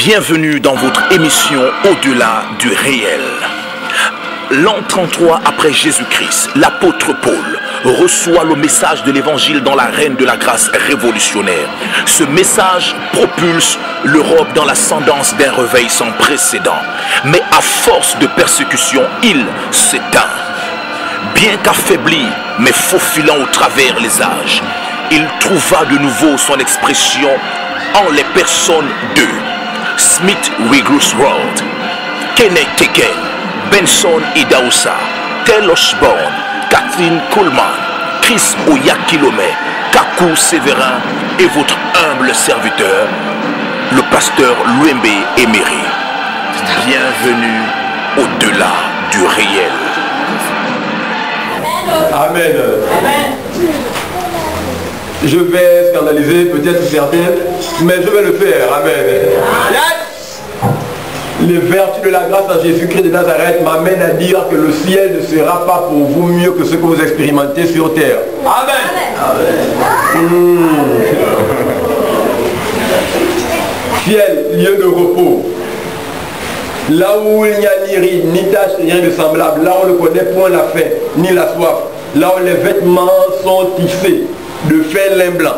Bienvenue dans votre émission Au-delà du réel. L'an 33 après Jésus-Christ, l'apôtre Paul reçoit le message de l'évangile dans l'arène de la grâce révolutionnaire. Ce message propulse l'Europe dans l'ascendance d'un réveil sans précédent. Mais à force de persécution, il s'éteint. Bien qu'affaibli, mais faufilant au travers les âges, il trouva de nouveau son expression en les personnes de Smith Wigglesworth, Kenneth Teken, Benson Idahosa, Tel Osborne, Catherine Coleman, Chris Oyakilome, Kaku Séverin et votre humble serviteur, le pasteur Louembe Emery. Bienvenue au-delà du réel. Amen. Je vais scandaliser peut-être certains, mais je vais le faire. Amen. Les vertus de la grâce en Jésus-Christ de Nazareth m'amènent à dire que le ciel ne sera pas pour vous mieux que ce que vous expérimentez sur terre. Amen. Ciel, lieu de repos. Là où il n'y a ni ride, ni tache, rien de semblable. Là où on ne connaît point la faim, ni la soif. Là où les vêtements sont tissés de fin lin blanc.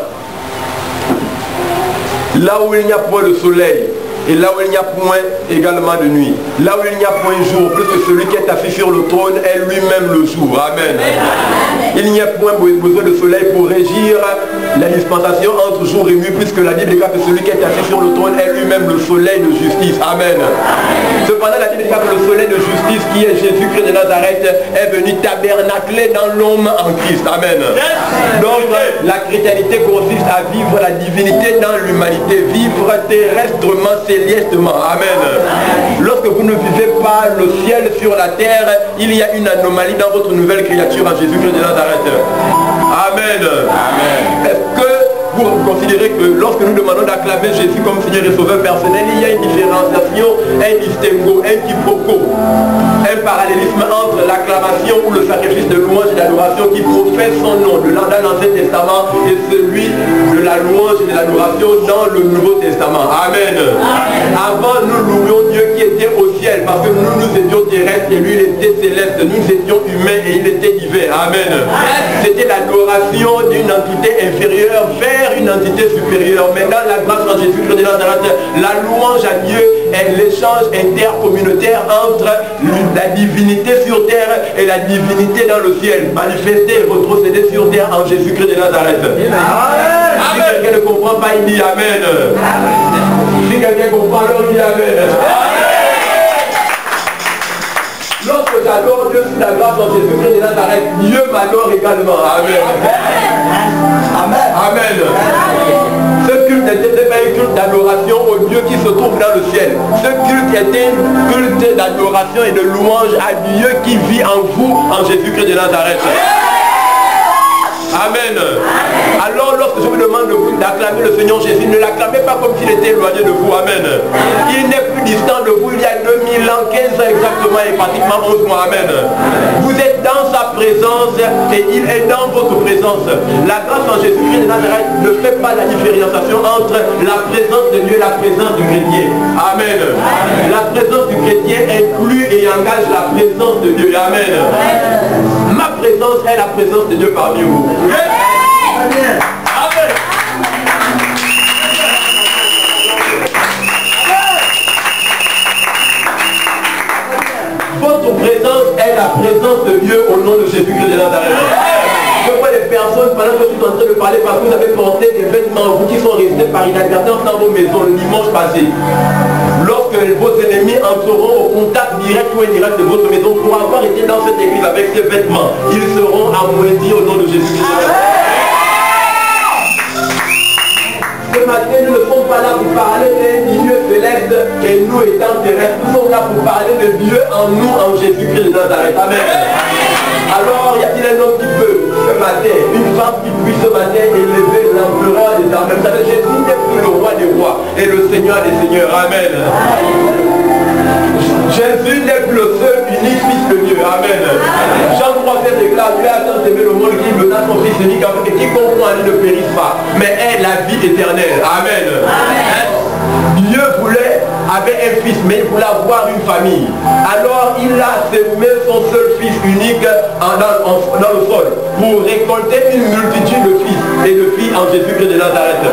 Là où il n'y a point de soleil. Et là où il n'y a point également de nuit. Là où il n'y a point de jour, plus que celui qui est assis sur le trône est lui-même le jour. Amen. Il n'y a point besoin de soleil pour régir la dispensation entre jour et nuit, puisque la Bible déclare que celui qui est assis sur le trône est lui-même le soleil de justice. Amen. Cependant, la Bible déclare que le soleil de justice, qui est Jésus-Christ de Nazareth, est venu tabernacler dans l'homme en Christ. Amen. Donc, la chrétienté consiste à vivre la divinité dans l'humanité, vivre terrestrement, célestement. Amen. Lorsque vous ne vivez pas le ciel sur la terre, il y a une anomalie dans votre nouvelle créature en Jésus-Christ de Nazareth. Amen. Amen. Est-ce que vous considérez que lorsque nous demandons d'acclamer Jésus comme Seigneur et Sauveur personnel, il y a une différenciation, un distinguo, un quiproquo, un parallélisme entre l'acclamation ou le sacrifice de louange et d'adoration qui professe son nom dans l'Ancien Testament et celui de la louange et de l'adoration dans le Nouveau Testament. Amen. Amen. Avant, nous louions Dieu qui était au ciel parce que nous étions terrestres et lui il était céleste. Nous étions humains et il était divin. Amen. C'était l'adoration d'une entité inférieure vers une entité supérieure. Mais dans la grâce en Jésus-Christ de Nazareth, la louange à Dieu est l'échange intercommunautaire entre la divinité sur terre et la divinité dans le ciel, manifestée et retrocédée sur terre en Jésus-Christ de Nazareth. Amen. Si quelqu'un ne comprend pas, il dit Amen. Si quelqu'un comprend, alors il dit Amen. Lorsque j'adore Dieu sous la grâce en Jésus-Christ de Nazareth, Dieu m'adore également. Amen. Amen. Amen. Ce culte n'était pas un culte d'adoration au Dieu qui se trouve dans le ciel. Ce culte était un culte d'adoration et de louange à Dieu qui vit en vous, en Jésus-Christ de Nazareth. Amen. Alors lorsque je vous demande de vous d'acclamer le Seigneur Jésus, ne l'acclamez pas comme s'il était éloigné de vous. Amen. Il n'est plus distant de vous il y a 2000 ans, 15 ans exactement et pratiquement 11 mois. Amen. Vous êtes dans sa présence et il est dans votre présence. La grâce en Jésus-Christ de Nazareth ne fait pas la différenciation entre la présence de Dieu et la présence du chrétien. Amen. La présence du chrétien inclut et engage la présence de Dieu. Amen. Ma présence est la présence de Dieu parmi vous. Amen. Amen. Votre présence est la présence de Dieu au nom de Jésus-Christ de Nazareth. Je vois les personnes, pendant que je suis en train de parler, parce que vous avez porté des vêtements, vous qui sont restés par inadvertance dans vos maisons le dimanche passé. Lorsque vos ennemis entreront au contact direct ou indirect de votre maison pour avoir été dans cette église avec ces vêtements, ils seront amoindris au nom de Jésus-Christ. Ce matin, nous ne sommes pas là pour parler d'un Dieu céleste et nous étant terrestres. Nous sommes là pour parler de Dieu en nous, en Jésus-Christ de Nazareth. Amen. Alors, y a-t-il un homme qui peut, ce matin, une femme qui puisse ce matin élever l'empereur des armées? Vous savez, Jésus n'est plus le roi des rois et le Seigneur des seigneurs. Amen. Jésus n'est plus le seul unique fils de Dieu. Amen. Jean 3 déclare, Dieu a tant aimé le monde qu'il donna son fils unique afin que quiconque croit en lui ne périsse pas, mais ait la vie éternelle. Amen. Dieu voulait avait un fils, mais il voulait avoir une famille. Alors il a semé son seul fils unique dans le sol pour récolter une multitude de fils et de filles en Jésus-Christ de Nazareth.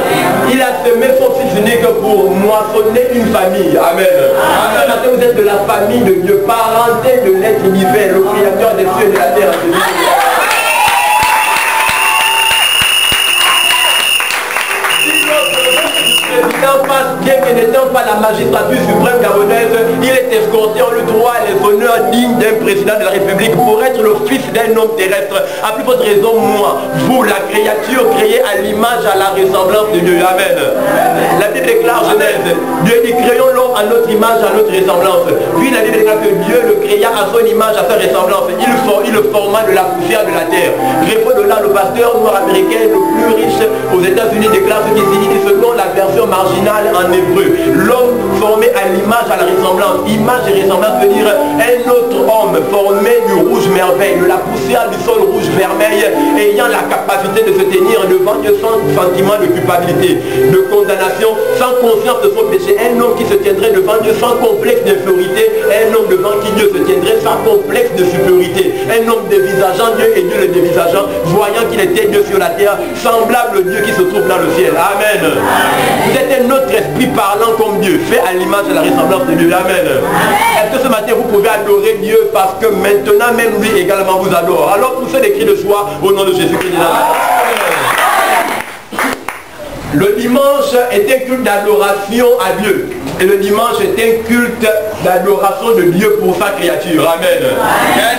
Il a semé son fils unique pour moissonner une famille. Amen. Ce matin, vous êtes de la famille de Dieu, parenté de l'être divin, le créateur des cieux et de la terre. Bien que n'étant pas la magistrature suprême gabonaise, il est escorté en le droit et les honneurs dignes d'un président de la République pour être le fils d'un homme terrestre. À plus forte raison, moi, vous, la créature créée à l'image, à la ressemblance de Dieu. Amen. La Bible déclare Genèse, Dieu dit créons l'homme à notre image, à notre ressemblance. Puis la Bible déclare que Dieu le créa à son image, à sa ressemblance. Il le forma de la poussière de la terre. Greffo de là, le pasteur noir américain le plus riche aux États-Unis déclare ce qui signifie selon la version marginale en hébreu. L'homme formé à l'image, à la ressemblance. Image et ressemblance veut dire un autre homme formé du rouge merveille, de la poussière du sol rouge vermeil, ayant la capacité de se tenir devant Dieu sans sentiment de culpabilité, de condamnation, sans conscience de son péché. Un homme qui se tiendrait devant Dieu sans complexe d'infériorité, un homme devant qui Dieu se tiendrait sans complexe de supériorité. Un homme dévisageant Dieu et Dieu le dévisageant, voyant qu'il était Dieu sur la terre, semblable au Dieu qui se trouve dans le ciel. Amen. Vous êtes un autre esprit parlant comme Dieu, fait à l'image et la ressemblance de Dieu. Amen. Est-ce que ce matin vous pouvez adorer Dieu parce que maintenant même lui également vous adore? Alors poussez des cris de joie au nom de Jésus-Christ de Nazareth. Le dimanche est un culte d'adoration à Dieu. Et le dimanche est un culte d'adoration de Dieu pour sa créature. Amen.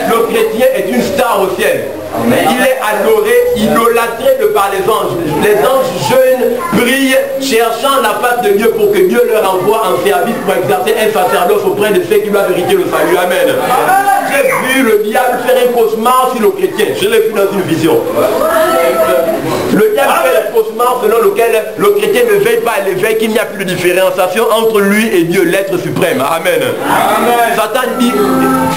Le chrétien est une star au ciel. Il est adoré, idolâtré de par les anges. Les anges jeûnent, prient, cherchant la face de Dieu pour que Dieu leur envoie en service pour exercer un sacerdoce auprès de ceux qui doivent hériter le salut. Amen. J'ai vu le diable faire un cauchemar sur le chrétien. Je l'ai vu dans une vision. Le diable fait un cauchemar selon lequel le chrétien ne veille pas à l'éveil, qu'il n'y a plus de différenciation entre lui et Dieu, l'être suprême. Amen. Amen. Satan dit,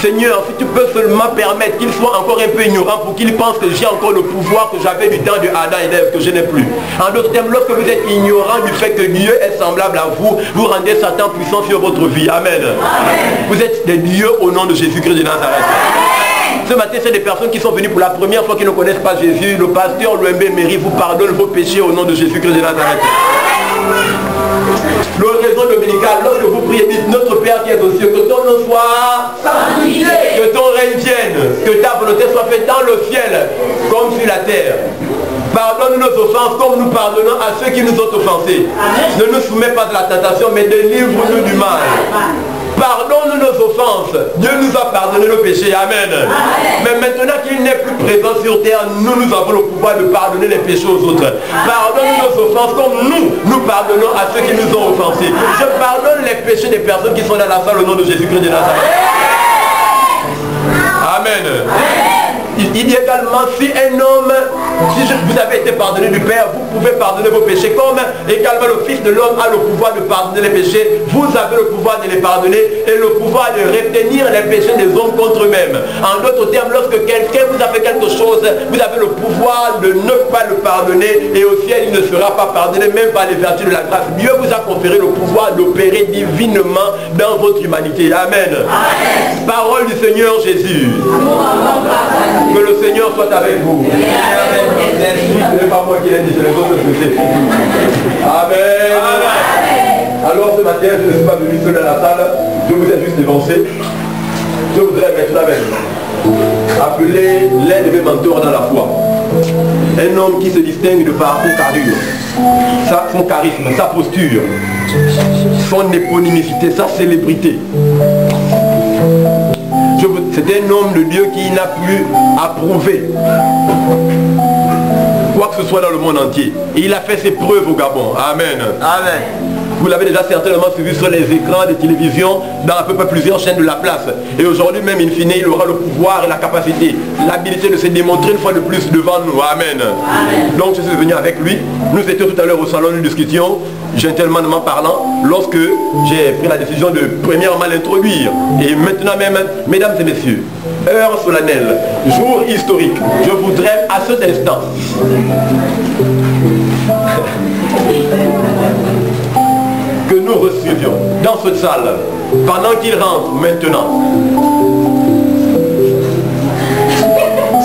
Seigneur, si tu peux seulement permettre qu'il soit encore un peu ignorant pour qu'il pense que j'ai encore le pouvoir que j'avais du temps de Adam et d'Ève, que je n'ai plus. En d'autres termes, lorsque vous êtes ignorant du fait que Dieu est semblable à vous, vous rendez Satan puissant sur votre vie. Amen. Amen. Vous êtes des dieux au nom de Jésus-Christ de Nazareth. Ce matin, c'est des personnes qui sont venues pour la première fois qui ne connaissent pas Jésus. Le pasteur Louembe Méry vous pardonne vos péchés au nom de Jésus-Christ de Nazareth. L'oraison dominicale, lorsque vous priez, dites notre Père qui est aux cieux, que ton nom soit sanctifié, que ton règne vienne, que ta volonté soit faite dans le ciel comme sur la terre. Pardonne nos offenses comme nous pardonnons à ceux qui nous ont offensés. Ne nous soumets pas de la tentation, mais délivre-nous du mal. Pardonne nos offenses. Dieu nous a pardonné nos péchés. Amen. Mais maintenant qu'il n'est plus présent sur terre, nous avons le pouvoir de pardonner les péchés aux autres. Pardonne nos offenses comme nous pardonnons à ceux qui nous ont offensés. Je pardonne les péchés des personnes qui sont dans la salle au nom de Jésus-Christ de Nazareth. Amen. Il dit également, si un homme, si vous avez été pardonné du Père, vous pouvez pardonner vos péchés, comme également le Fils de l'homme a le pouvoir de pardonner les péchés, vous avez le pouvoir de les pardonner et le pouvoir de retenir les péchés des hommes contre eux-mêmes. En d'autres termes, lorsque quelqu'un vous a fait quelque chose, vous avez le pouvoir de ne pas le pardonner et au ciel il ne sera pas pardonné, même par les vertus de la grâce. Dieu vous a conféré le pouvoir d'opérer divinement dans votre humanité. Amen. Amen. Parole du Seigneur Jésus. Que le Seigneur soit avec vous. Ce n'est pas moi qui l'ai dit, c'est les autres que c'est. Amen. Alors ce matin, je ne suis pas venu seul dans la salle, je vous ai juste évancé. Je voudrais maintenant même appeler l'un de mes mentors dans la foi. Un homme qui se distingue de par son carrure, son charisme, sa posture, son éponymicité, sa célébrité. C'est un homme de Dieu qui n'a plus à prouver quoi que ce soit dans le monde entier. Et il a fait ses preuves au Gabon. Amen. Amen. Vous l'avez déjà certainement suivi sur les écrans de télévision dans à peu près plusieurs chaînes de la place. Et aujourd'hui même, in fine, il aura le pouvoir et la capacité, l'habilité de se démontrer une fois de plus devant nous. Amen. Amen. Donc je suis venu avec lui. Nous étions tout à l'heure au salon de discussion, gentlemannement parlant, lorsque j'ai pris la décision de premièrement l'introduire. Et maintenant même, mesdames et messieurs, heure solennelle, jour historique, je voudrais à cet instant que nous nombreux suivions dans cette salle, pendant qu'il rentre maintenant,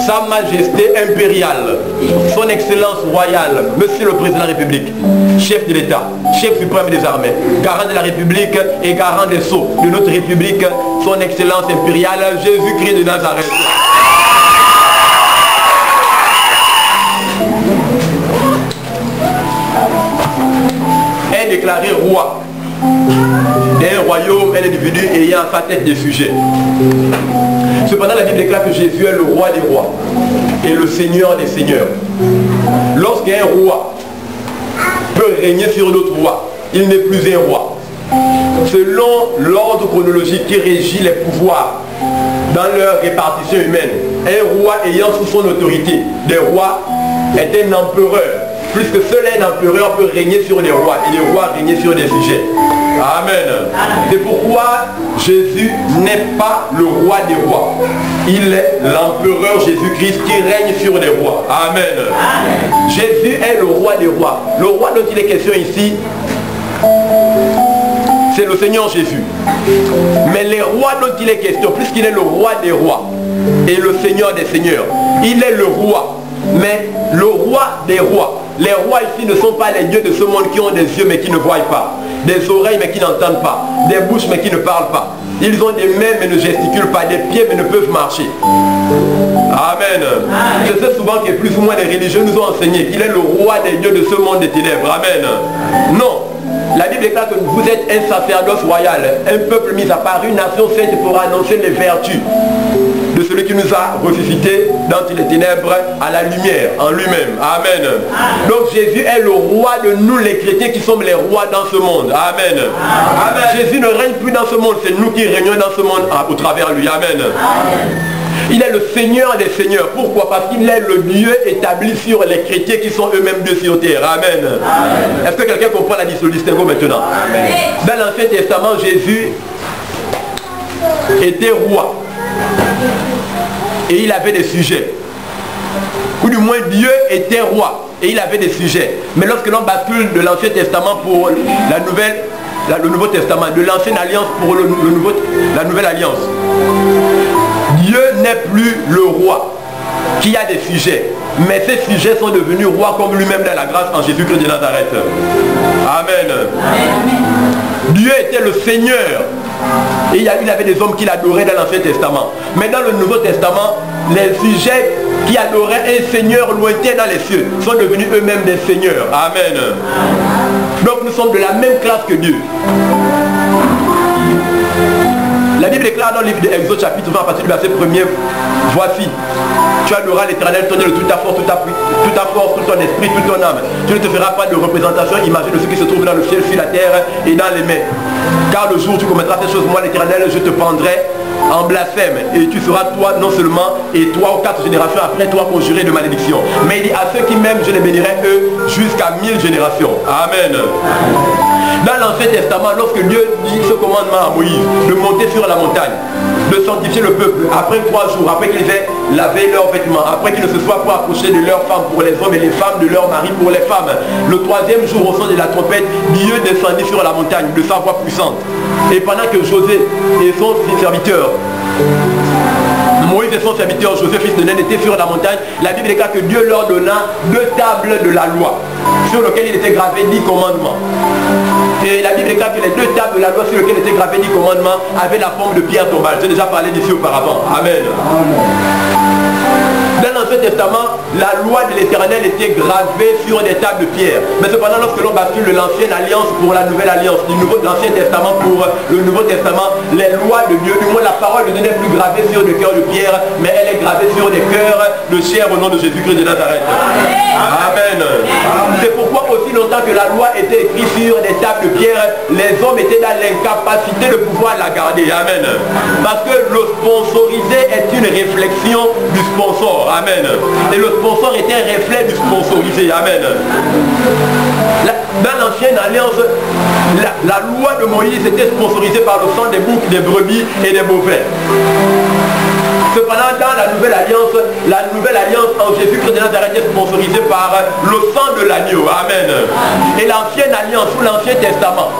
Sa Majesté impériale, Son Excellence royale, Monsieur le Président de la République, chef de l'État, chef suprême des armées, garant de la République et garant des sceaux de notre République, Son Excellence impériale, Jésus-Christ de Nazareth. Est déclaré roi d'un royaume, un individu ayant à sa tête des sujets. Cependant, la Bible déclare que Jésus est le roi des rois et le Seigneur des seigneurs. Lorsqu'un roi peut régner sur d'autres rois, il n'est plus un roi. Selon l'ordre chronologique qui régit les pouvoirs dans leur répartition humaine, un roi ayant sous son autorité des rois est un empereur. Puisque seul un empereur peut régner sur les rois et les rois régner sur des sujets. Amen. C'est pourquoi Jésus n'est pas le roi des rois. Il est l'empereur Jésus-Christ qui règne sur les rois. Amen. Jésus est le roi des rois. Le roi dont il est question ici, c'est le Seigneur Jésus. Mais les rois dont il est question, puisqu'il est le roi des rois et le Seigneur des seigneurs, il est le roi, mais le roi des rois. Les rois ici ne sont pas les dieux de ce monde qui ont des yeux mais qui ne voient pas, des oreilles mais qui n'entendent pas, des bouches mais qui ne parlent pas. Ils ont des mains mais ne gesticulent pas, des pieds mais ne peuvent marcher. Amen. Je sais souvent que plus ou moins les religieux nous ont enseigné qu'il est le roi des dieux de ce monde des ténèbres. Amen. Non. La Bible déclare que vous êtes un sacerdoce royal, un peuple mis à part, une nation sainte pour annoncer les vertus de celui qui nous a ressuscité dans les ténèbres à la lumière en lui-même. Amen. Donc Jésus est le roi de nous les chrétiens qui sommes les rois dans ce monde. Amen. Amen. Jésus ne règne plus dans ce monde, c'est nous qui régnons dans ce monde au travers lui. Amen. Il est le Seigneur des seigneurs. Pourquoi? Parce qu'il est le Dieu établi sur les chrétiens qui sont eux-mêmes Dieu sur terre. Amen. Est-ce que quelqu'un comprend la distinction maintenant? Amen. Dans l'Ancien Testament, Jésus était roi. Et il avait des sujets. Ou du moins Dieu était roi. Et il avait des sujets. Mais lorsque l'on bascule de l'Ancien Testament pour le Nouveau Testament, de l'Ancienne Alliance pour la Nouvelle Alliance, Dieu n'est plus le roi qui a des sujets. Mais ces sujets sont devenus rois comme lui-même dans la grâce en Jésus-Christ de Nazareth. Amen. Dieu était le Seigneur. Et il avait des hommes qui l'adoraient dans l'Ancien Testament. Mais dans le Nouveau Testament, les sujets qui adoraient un Seigneur lointain dans les cieux sont devenus eux-mêmes des seigneurs. Amen. Donc nous sommes de la même classe que Dieu. La Bible déclare dans le livre d'Exode chapitre 20 à partir du verset 1er, voici, tu adoreras l'Éternel, ton Dieu de toute ta force, toute ton esprit, toute ton âme. Tu ne te feras pas de représentation imagée de ce qui se trouve dans le ciel, sur la terre et dans les mers. Car le jour où tu commettras ces choses, moi l'Éternel, je te prendrai en blasphème. Et tu seras toi non seulement, et 3 ou 4 générations après toi conjuré de malédiction. Mais il dit à ceux qui m'aiment, je les bénirai eux jusqu'à 1000 générations. Amen. Dans l'Ancien Testament, lorsque Dieu dit ce commandement à Moïse de monter sur la montagne, de sanctifier le peuple, après 3 jours, après qu'ils aient lavé leurs vêtements, après qu'ils ne se soient pas approchés de leurs femmes pour les hommes et les femmes de leurs maris pour les femmes, le 3e jour au son de la trompette, Dieu descendit sur la montagne de sa voix puissante. Et pendant que José et son serviteur, Moïse et son serviteur Joseph, fils de Nun, étaient sur la montagne, la Bible déclare que Dieu leur donna 2 tables de la loi, sur lesquelles il était gravé 10 commandements. Et la Bible déclare que les 2 tables de la loi sur lesquelles étaient gravés 10 commandements avaient la forme de pierre tombale. J'ai déjà parlé d'ici auparavant. Amen. Dans l'Ancien Testament, la loi de l'Éternel était gravée sur des tables de pierre. Mais cependant, lorsque l'on bascule de l'Ancienne Alliance pour la Nouvelle Alliance, de l'Ancien Testament pour le Nouveau Testament, les lois de Dieu, du moins la parole de Dieu n'est plus gravée sur des cœurs de pierre, mais elle est gravée sur des cœurs de chair au nom de Jésus-Christ de Nazareth. Amen. C'est pourquoi aussi longtemps que la loi était écrite sur des tables de pierre, les hommes étaient dans l'incapacité de pouvoir la garder. Amen. Parce que le sponsorisé est une réflexion du sponsor. Amen. Et le sponsor était un reflet du sponsorisé. Amen. Dans l'Ancienne Alliance, la loi de Moïse était sponsorisée par le sang des boucs, des brebis et des bovins. Cependant, dans la Nouvelle Alliance en Jésus-Christ de Nazareth est sponsorisée par le sang de l'agneau. Amen. Et l'Ancienne Alliance ou l'Ancien Testament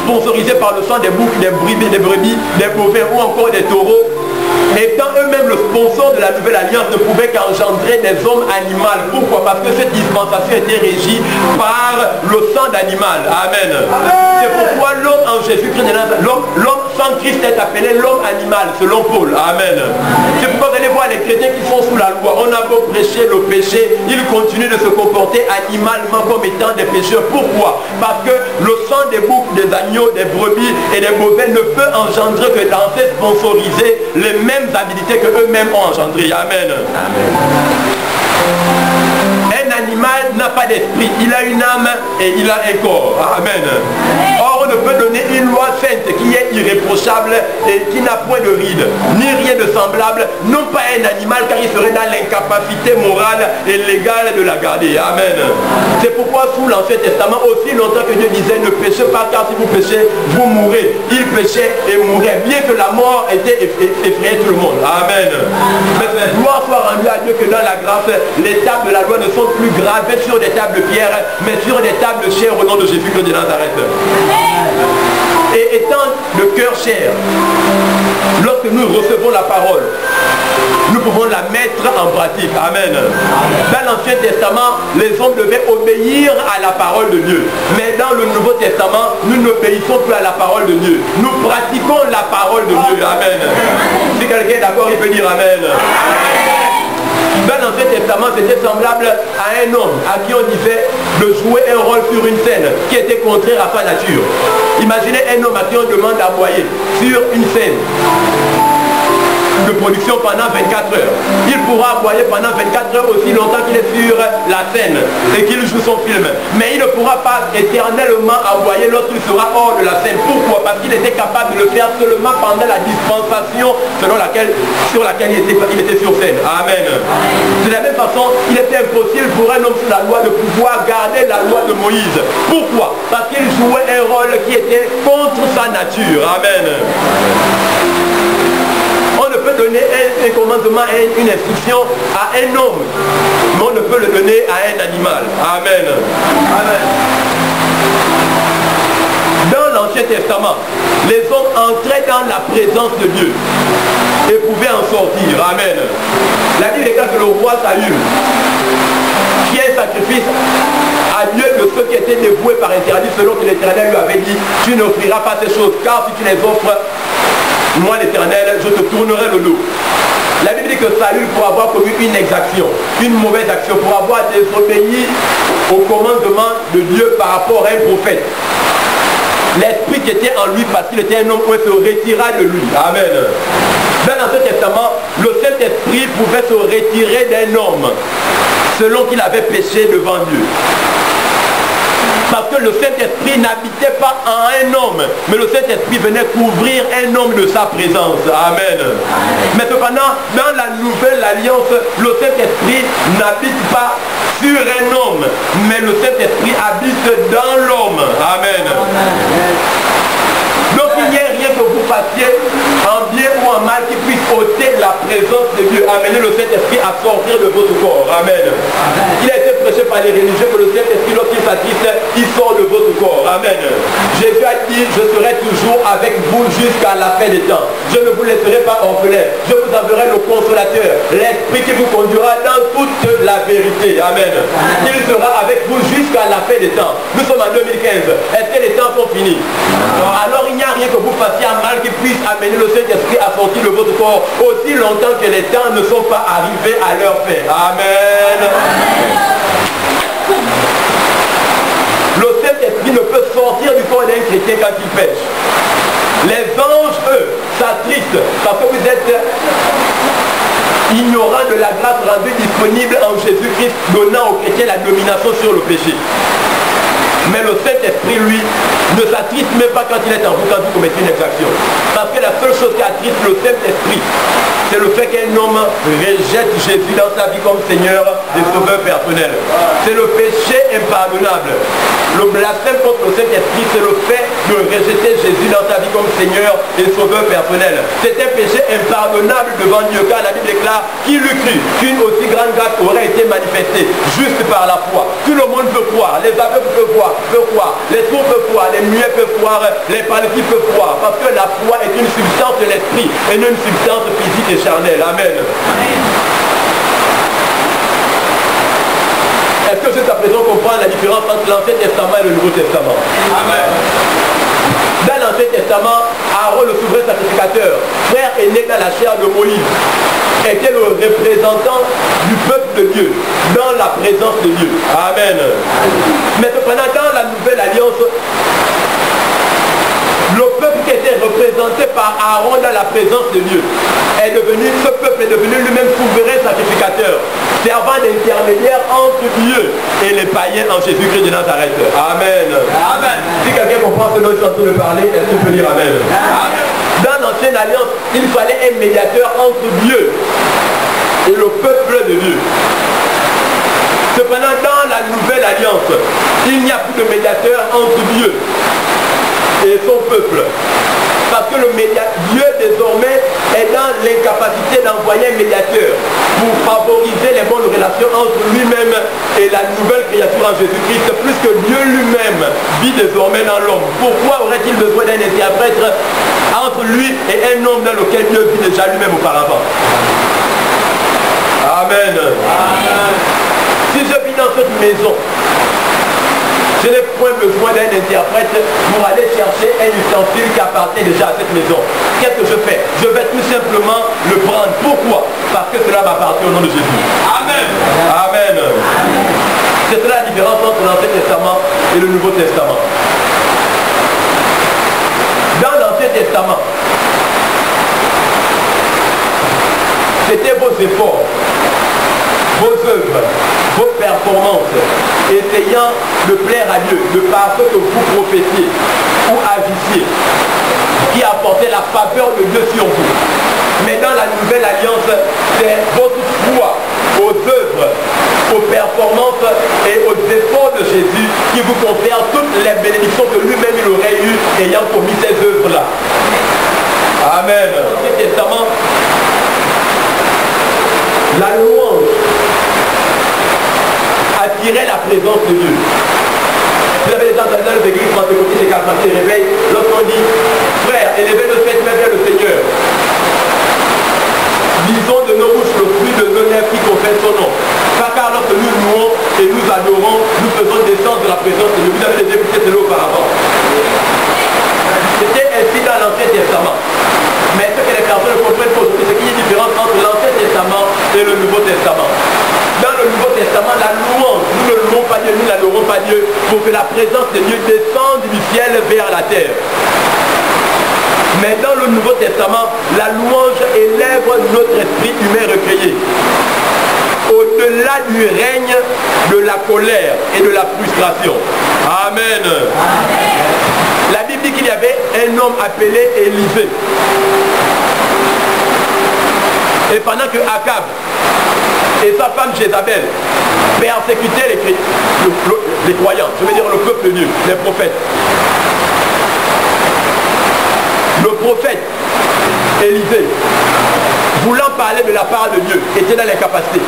sponsorisés par le sang des boucs, des brebis, des bovins ou encore des taureaux, étant eux-mêmes le sponsor de la nouvelle alliance, ne pouvaient qu'engendrer des hommes animaux. Pourquoi? Parce que cette dispensation était régie par le sang d'animal. Amen. C'est pourquoi l'homme en Jésus-Christ, l'homme sans Christ est appelé l'homme animal, selon Paul. Amen. C'est pourquoi vous allez voir les chrétiens qui sont sous la loi. On a beau prêcher le péché, ils continuent de se comporter animalement comme étant des pécheurs. Pourquoi? Parce que le sang des boucs, des agneaux, des brebis et des bovins ne peut engendrer que dans cette sponsorisée les mêmes habilités que eux-mêmes ont engendrées. Amen. Amen. Un animal n'a pas d'esprit, il a une âme et il a un corps. Amen. Or, on ne peut donner une loi sainte qui est irréprochable et qui n'a point de ride, ni rien de semblable, non pas un animal, car il serait dans l'incapacité morale et légale de la garder. Amen. C'est pourquoi sous l'Ancien Testament, aussi longtemps que Dieu disait ne péchez pas, car si vous péchez, vous mourrez. Il péchait et mourait, bien que la mort était effrayée tout le monde. Amen. Mais gloire soit rendue à Dieu que dans la grâce, les tables de la loi ne sont plus gravées sur des tables de pierre, mais sur des tables de chair au nom de Jésus-Christ de Nazareth. Et étant de cœur cher, lorsque nous recevons la parole, nous pouvons la mettre en pratique. Amen. Dans l'Ancien Testament, les hommes devaient obéir à la parole de Dieu. Mais dans le Nouveau Testament, nous n'obéissons plus à la parole de Dieu. Nous pratiquons la parole de Dieu. Amen. Si quelqu'un est d'accord, il peut dire Amen. Dans l'Ancien Testament, c'était semblable à un homme à qui on disait de jouer un rôle sur une scène qui était contraire à sa nature. Imaginez un homme à qui on demande d'envoyer sur une scène de production pendant 24 heures. Il pourra aboyer pendant 24 heures aussi longtemps qu'il est sur la scène et qu'il joue son film. Mais il ne pourra pas éternellement aboyer lorsqu'il sera hors de la scène. Pourquoi? Parce qu'il était capable de le faire seulement pendant la dispensation sur laquelle il était sur scène. Amen. De la même façon, il était impossible pour un homme sous la loi de pouvoir garder la loi de Moïse. Pourquoi? Parce qu'il jouait un rôle qui était contre sa nature. Amen. On ne peut donner un commandement, une instruction à un homme, mais on ne peut le donner à un animal. Amen. Amen. Dans l'Ancien Testament, les hommes entraient dans la présence de Dieu et pouvaient en sortir. Amen. La Bible déclare que le roi Saül, qui est un sacrifice à Dieu de ceux qui étaient dévoués par interdit, selon que l'Éternel lui avait dit, tu n'offriras pas ces choses, car si tu les offres, moi l'Éternel, je te tournerai le dos. La Bible dit que Saül, pour avoir commis une exaction, une mauvaise action, pour avoir désobéi au commandement de Dieu par rapport à un prophète, l'esprit qui était en lui, parce qu'il était un homme, se retira de lui. Amen. Dans l'Ancien Testament, le Saint-Esprit pouvait se retirer d'un homme selon qu'il avait péché devant Dieu. Parce que le Saint-Esprit n'habitait pas en un homme, mais le Saint-Esprit venait couvrir un homme de sa présence. Amen. Mais cependant, dans la nouvelle alliance, le Saint-Esprit n'habite pas sur un homme, mais le Saint-Esprit habite dans l'homme. Amen. Donc il n'y a rien que vous fassiez en bien ou en mal qui puisse ôter la présence de Dieu, amener le Saint-Esprit à sortir de votre corps. Amen. Il a été prêché par les religieux que le Saint-Esprit, lorsqu'il s'attriste, il sort de votre corps. Amen. Jésus a dit, je serai toujours avec vous jusqu'à la fin des temps. Je ne vous laisserai pas orphelin. Je vous enverrai le consolateur, l'Esprit qui vous conduira dans toute la vérité. Amen. Il sera avec vous jusqu'à la fin des temps. Nous sommes en 2015. Est-ce que les temps sont finis? Alors il n'y a rien que vous fassiez en mal qui puisse amener le Saint-Esprit à sortir de votre corps aussi longtemps que les temps ne sont pas arrivés à leur fin. Amen. Le Saint-Esprit ne peut sortir du corps d'un chrétien quand il pêche. Les anges, eux, s'attristent parce que vous êtes ignorants de la grâce rendue disponible en Jésus-Christ, donnant aux chrétiens la domination sur le péché. Mais le Saint-Esprit, lui, ne s'attriste même pas quand il est en vous, quand vous commettez une exaction. Parce que la seule chose qui attriste le Saint-Esprit, c'est le fait qu'un homme rejette Jésus dans sa vie comme Seigneur et Sauveur personnel. C'est le péché impardonnable. Le blasphème contre le Saint-Esprit, c'est le fait de rejeter Jésus dans sa vie comme Seigneur et Sauveur personnel. C'est un péché impardonnable devant Dieu, car la Bible déclare qu'il eût cru qu'une aussi grande grâce aurait été manifestée juste par la foi. Tout le monde peut croire, les aveugles peuvent voir, les sourds peuvent voir, les muets peuvent voir, les paralytiques peuvent voir. Parce que la foi est une substance de l'esprit et non une substance physique et charnelle. Amen. Est-ce que jusqu'à présent on comprend la différence entre l'Ancien Testament et le Nouveau Testament? Amen. Dans l'Ancien Testament, Aaron, le souverain sacrificateur, frère aîné dans la chair de Moïse, était le représentant du peuple de Dieu, dans la présence de Dieu. Amen. Mais cependant, dans la nouvelle alliance, le peuple qui était représenté par Aaron dans la présence de Dieu, ce peuple est devenu lui-même souverain sacrificateur, servant d'intermédiaire entre Dieu et les païens en Jésus-Christ de Nazareth. Amen. Amen. Si quelqu'un comprend ce dont je suis en train de parler, est-ce que peut dire Amen? Amen. Dans l'ancienne alliance, il fallait un médiateur entre Dieu et le peuple de Dieu. Cependant, dans la nouvelle alliance, il n'y a plus de médiateur entre Dieu et son peuple. Parce que Dieu désormais est dans l'incapacité d'envoyer un médiateur pour favoriser les bonnes relations entre lui-même et la nouvelle créature en Jésus-Christ, puisque Dieu lui-même vit désormais dans l'homme. Pourquoi aurait-il besoin d'un interprète entre lui et un homme dans lequel Dieu vit déjà lui-même auparavant? Amen. Amen. Si je vis dans cette maison, je n'ai point besoin d'un interprète pour aller chercher un ustensile qui appartient déjà à cette maison. Qu'est-ce que je fais? Je vais tout simplement le prendre. Pourquoi? Parce que cela m'appartient au nom de Jésus. Amen. Amen. C'est cela la différence entre l'Ancien Testament et le Nouveau Testament. Dans l'Ancien Testament, c'était vos efforts, vos œuvres, vos performances, essayant de plaire à Dieu, de par ce que vous prophétiez ou agissiez, qui apportait la faveur de Dieu sur vous. Mais dans la nouvelle alliance, c'est votre foi aux œuvres, aux performances et aux efforts de Jésus qui vous confère toutes les bénédictions que lui-même il aurait eues ayant commis ces œuvres-là. Amen. Dans l'Ancien Testament, la louange attirait la présence de Dieu. Vous avez déjà entendu dans les églises pentecôtistes et charismatiques réveil, lorsqu'on dit frère, élevez-le, faites même le Seigneur. Lisons de nos bouches le fruit de nos lèvres qui confessent son nom. Car lorsque nous louons et nous adorons, nous faisons descendre de la présence de Dieu. Vous avez déjà écouté cela auparavant. C'était ainsi dans l'Ancien Testament. Mais ce que les personnes comprennent aujourd'hui, c'est qu'il y a une différence entre l'Ancien Testament et le Nouveau Testament. Dans le Nouveau Testament, la louange, nous ne louons pas Dieu, nous n'adorons pas Dieu pour que la présence de Dieu descende du ciel vers la terre. Mais dans le Nouveau Testament, la louange élève notre esprit humain recueilli au-delà du règne de la colère et de la frustration. Amen. Amen. La Bible dit qu'il y avait un homme appelé Élisée. Et pendant que Akab et sa femme Jézabel persécutaient les croyants, je veux dire le peuple de Dieu, les prophètes, le prophète Élisée, voulant parler de la part de Dieu, était dans l'incapacité.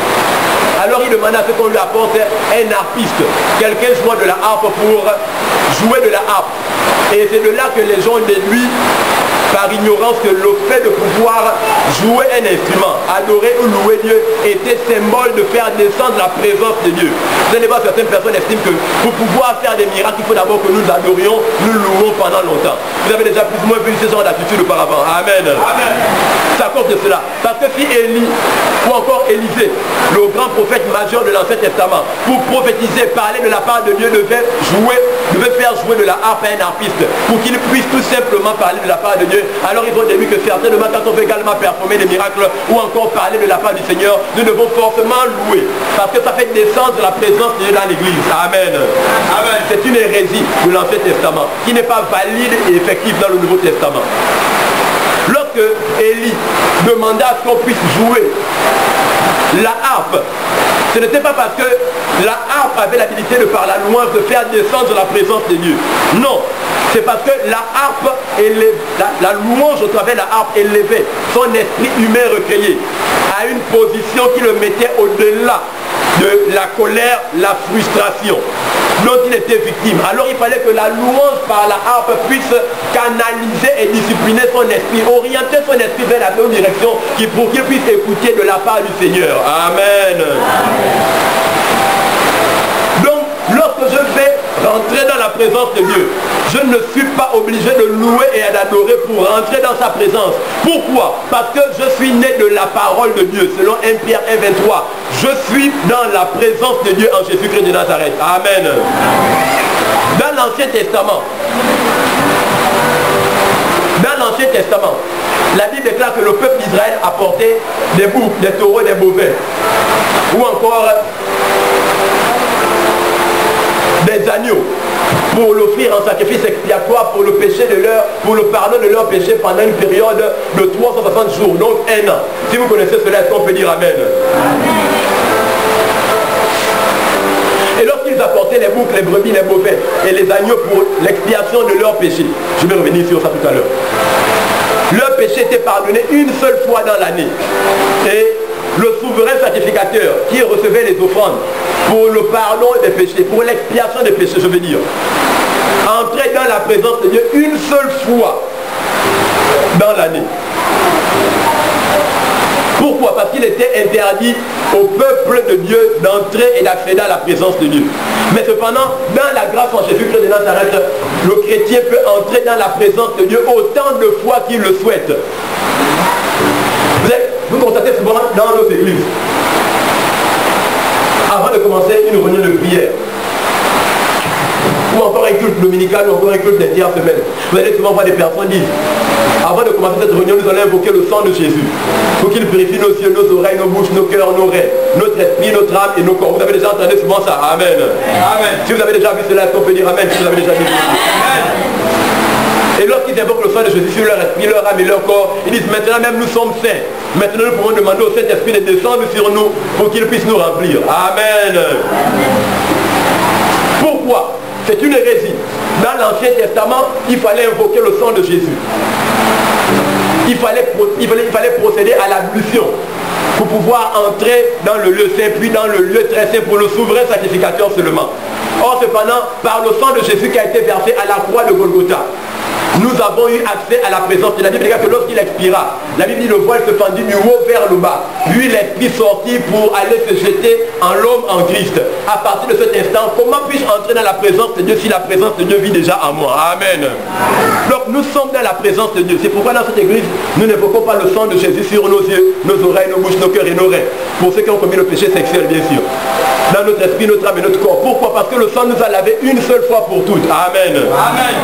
Alors il demanda à ce qu'on lui apporte un harpiste, quelqu'un jouant de la harpe pour jouer de la harpe. Et c'est de là que les gens déduisent par ignorance que le fait de pouvoir jouer un instrument, adorer ou louer Dieu, était symbole de faire descendre la présence de Dieu. Vous allez voir, certaines personnes estiment que pour pouvoir faire des miracles, il faut d'abord que nous adorions, nous louons pendant longtemps. Vous avez déjà plus ou moins vu ce genre d'attitude auparavant. Amen. Amen. C'est à cause de cela. Parce que si Élie ou encore Élisée, le grand prophète majeur de l'Ancien Testament, pour prophétiser, parler de la part de Dieu, devait faire jouer de la harpe à un harpiste, pour qu'il puisse tout simplement parler de la part de Dieu. Alors ils ont déduit que certainement quand on veut également performer des miracles ou encore parler de la part du Seigneur, nous devons forcément louer. Parce que ça fait descendre la présence de Dieu dans l'église. Amen. Amen. C'est une hérésie de l'Ancien Testament qui n'est pas valide et effective dans le Nouveau Testament. Lorsque Élie demanda à ce qu'on puisse jouer la harpe, ce n'était pas parce que la harpe avait l'habilité de par la louange de faire descendre la présence de Dieu. Non, c'est parce que la harpe la louange au travers de la harpe élevait son esprit humain recueilli à une position qui le mettait au-delà de la colère, la frustration. dont il était victime. Alors il fallait que la louange par la harpe puisse canaliser et discipliner son esprit, orienter son esprit vers la bonne direction pour qu'il puisse écouter de la part du Seigneur. Amen. Donc, lorsque je vais rentrer dans la présence de Dieu, je ne suis pas obligé de louer et d'adorer pour rentrer dans sa présence. Pourquoi? Parce que je suis né de la parole de Dieu, selon 1 Pierre 1,23. Je suis dans la présence de Dieu en Jésus-Christ de Nazareth. Amen. Dans l'Ancien Testament, la Bible déclare que le peuple d'Israël apportait des boucs, des taureaux, des bovins, ou encore des agneaux, pour l'offrir en sacrifice expiatoire pour le péché de pour le pardon de leur péché pendant une période de 360 jours, donc 1 an. Si vous connaissez cela, est-ce qu'on peut dire Amen? Et lorsqu'ils apportaient les boucs, les brebis, les bovins et les agneaux pour l'expiation de leur péché, je vais revenir sur ça tout à l'heure, leur péché était pardonné une seule fois dans l'année. Et le souverain sacrificateur qui recevait les offrandes pour le pardon des péchés, pour l'expiation des péchés, je veux dire, entrait dans la présence de Dieu une seule fois dans l'année. Pourquoi? Parce qu'il était interdit au peuple de Dieu d'entrer et d'accéder à la présence de Dieu. Mais cependant, dans la grâce en Jésus-Christ de Nazareth, le chrétien peut entrer dans la présence de Dieu autant de fois qu'il le souhaite. Vous constatez souvent dans nos églises, avant de commencer une réunion de prière, ou encore un culte dominical, ou encore un culte d'inter-semaine, vous allez souvent voir des personnes dire, avant de commencer cette réunion, nous allons invoquer le sang de Jésus, pour qu'il purifie nos yeux, nos oreilles, nos bouches, nos cœurs, nos reins, notre esprit, notre âme et nos corps. Vous avez déjà entendu souvent ça? Amen. Amen. Si vous avez déjà vu cela, est-ce qu'on peut dire Amen? Si vous avez déjà vu cela. Amen. Et lorsqu'ils invoquent le sang de Jésus sur leur esprit, leur âme et leur corps, ils disent maintenant même nous sommes saints. Maintenant nous pouvons demander au Saint-Esprit de descendre sur nous pour qu'il puisse nous remplir. Amen. Pourquoi? C'est une hérésie. Dans l'Ancien Testament, il fallait invoquer le sang de Jésus. Il fallait procéder à l'ablution pour pouvoir entrer dans le lieu saint, puis dans le lieu très saint pour le souverain sacrificateur seulement. Or, cependant, par le sang de Jésus qui a été versé à la croix de Golgotha, nous avons eu accès à la présence de la Bible. Regarde que lorsqu'il expira, la Bible dit le voile se fendit du haut vers le bas. Puis l'esprit sortit pour aller se jeter en l'homme en Christ. À partir de cet instant, comment puis-je entrer dans la présence de Dieu si la présence de Dieu vit déjà en moi? Amen. Donc nous sommes dans la présence de Dieu. C'est pourquoi dans cette église, nous n'évoquons pas le sang de Jésus sur nos yeux, nos oreilles, nos bouches, nos cœurs et nos reins. Pour ceux qui ont commis le péché sexuel, bien sûr. Dans notre esprit, notre âme et notre corps. Pourquoi? Parce que le sang nous a lavé une seule fois pour toutes. Amen. Amen.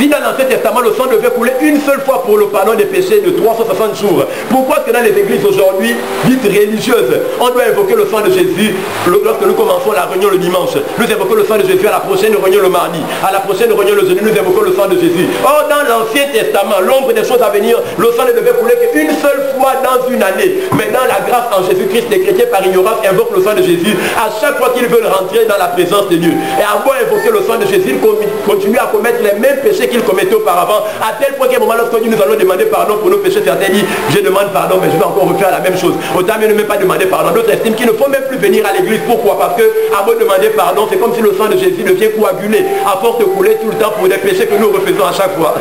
Si dans l'Ancien Testament, le sang devait couler une seule fois pour le pardon des péchés de 360 jours, pourquoi est-ce que dans les églises aujourd'hui, dites religieuses, on doit invoquer le sang de Jésus lorsque nous commençons la réunion le dimanche? Nous invoquons le sang de Jésus à la prochaine réunion le mardi. À la prochaine réunion le jeudi, nous invoquons le sang de Jésus. Or, dans l'Ancien Testament, l'ombre des choses à venir, le sang ne devait couler qu'une seule fois dans une année. Mais dans la grâce en Jésus-Christ, les chrétiens par ignorance invoquent le sang de Jésus à chaque fois qu'ils veulent rentrer dans la présence de Dieu. Et à beau invoquer le sang de Jésus, ils continuent à commettre les mêmes péchés qu'ils commettaient auparavant, à tel point qu'à un moment lorsque nous allons demander pardon pour nos péchés, certains disent je demande pardon mais je vais encore refaire la même chose. Autant mieux ne même pas demander pardon. D'autres estiment qu'il ne faut même plus venir à l'église. Pourquoi? Parce que à beau demander pardon, c'est comme si le sang de Jésus devient coagulé à force de couler tout le temps pour des péchés que nous refaisons à chaque fois.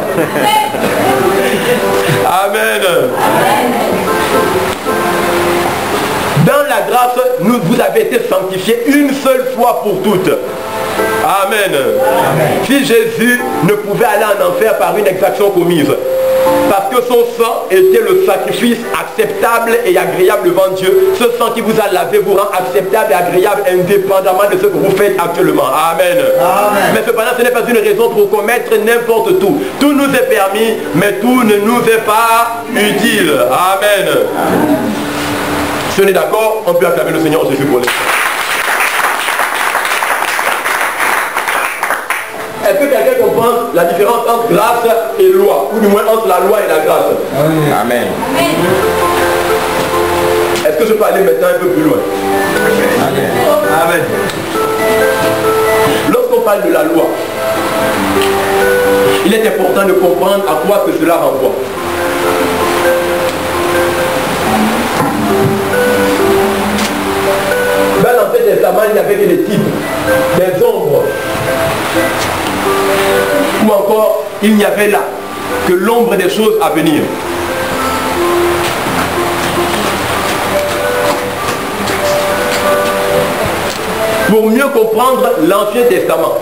Amen. Dans la grâce, vous avez été sanctifiés une seule fois pour toutes. Amen. Amen. Si Jésus ne pouvait aller en enfer par une exaction commise, parce que son sang était le sacrifice acceptable et agréable devant Dieu, ce sang qui vous a lavé vous rend acceptable et agréable indépendamment de ce que vous faites actuellement. Amen. Amen. Mais cependant, ce n'est pas une raison pour commettre n'importe tout. Tout nous est permis, mais tout ne nous est pas utile. Amen. Amen. Si on est d'accord, on peut acclamer le Seigneur Jésus pour les. Est-ce que quelqu'un comprend la différence entre grâce et loi, ou du moins entre la loi et la grâce? Amen. Est-ce que je peux aller maintenant un peu plus loin? Amen. Amen. Lorsqu'on parle de la loi, il est important de comprendre à quoi que cela renvoie. Dans l'Ancien Testament, il n'y avait que des types, des ombres. Ou encore, il n'y avait là que l'ombre des choses à venir. Pour mieux comprendre l'Ancien Testament,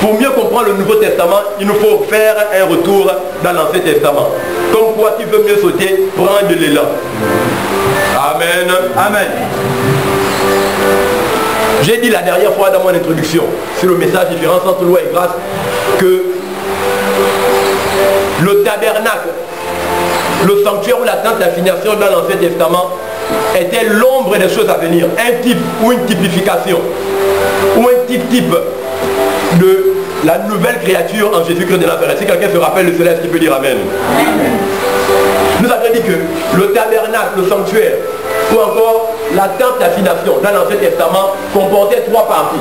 pour mieux comprendre le Nouveau Testament, il nous faut faire un retour dans l'Ancien Testament. Comme quoi, tu veux mieux sauter, prends de l'élan. Amen. Amen. J'ai dit la dernière fois dans mon introduction, sur le message différence entre loi et grâce, que le tabernacle, le sanctuaire ou la tente d'assignation dans l'Ancien Testament était l'ombre des choses à venir, un type ou une typification, ou un type de la nouvelle créature en Jésus-Christ de Nazareth. Si quelqu'un se rappelle le céleste, qui peut dire Amen. Nous avons dit que le tabernacle, le sanctuaire, ou encore la tente d'assignation dans l'Ancien Testament comportait 3 parties.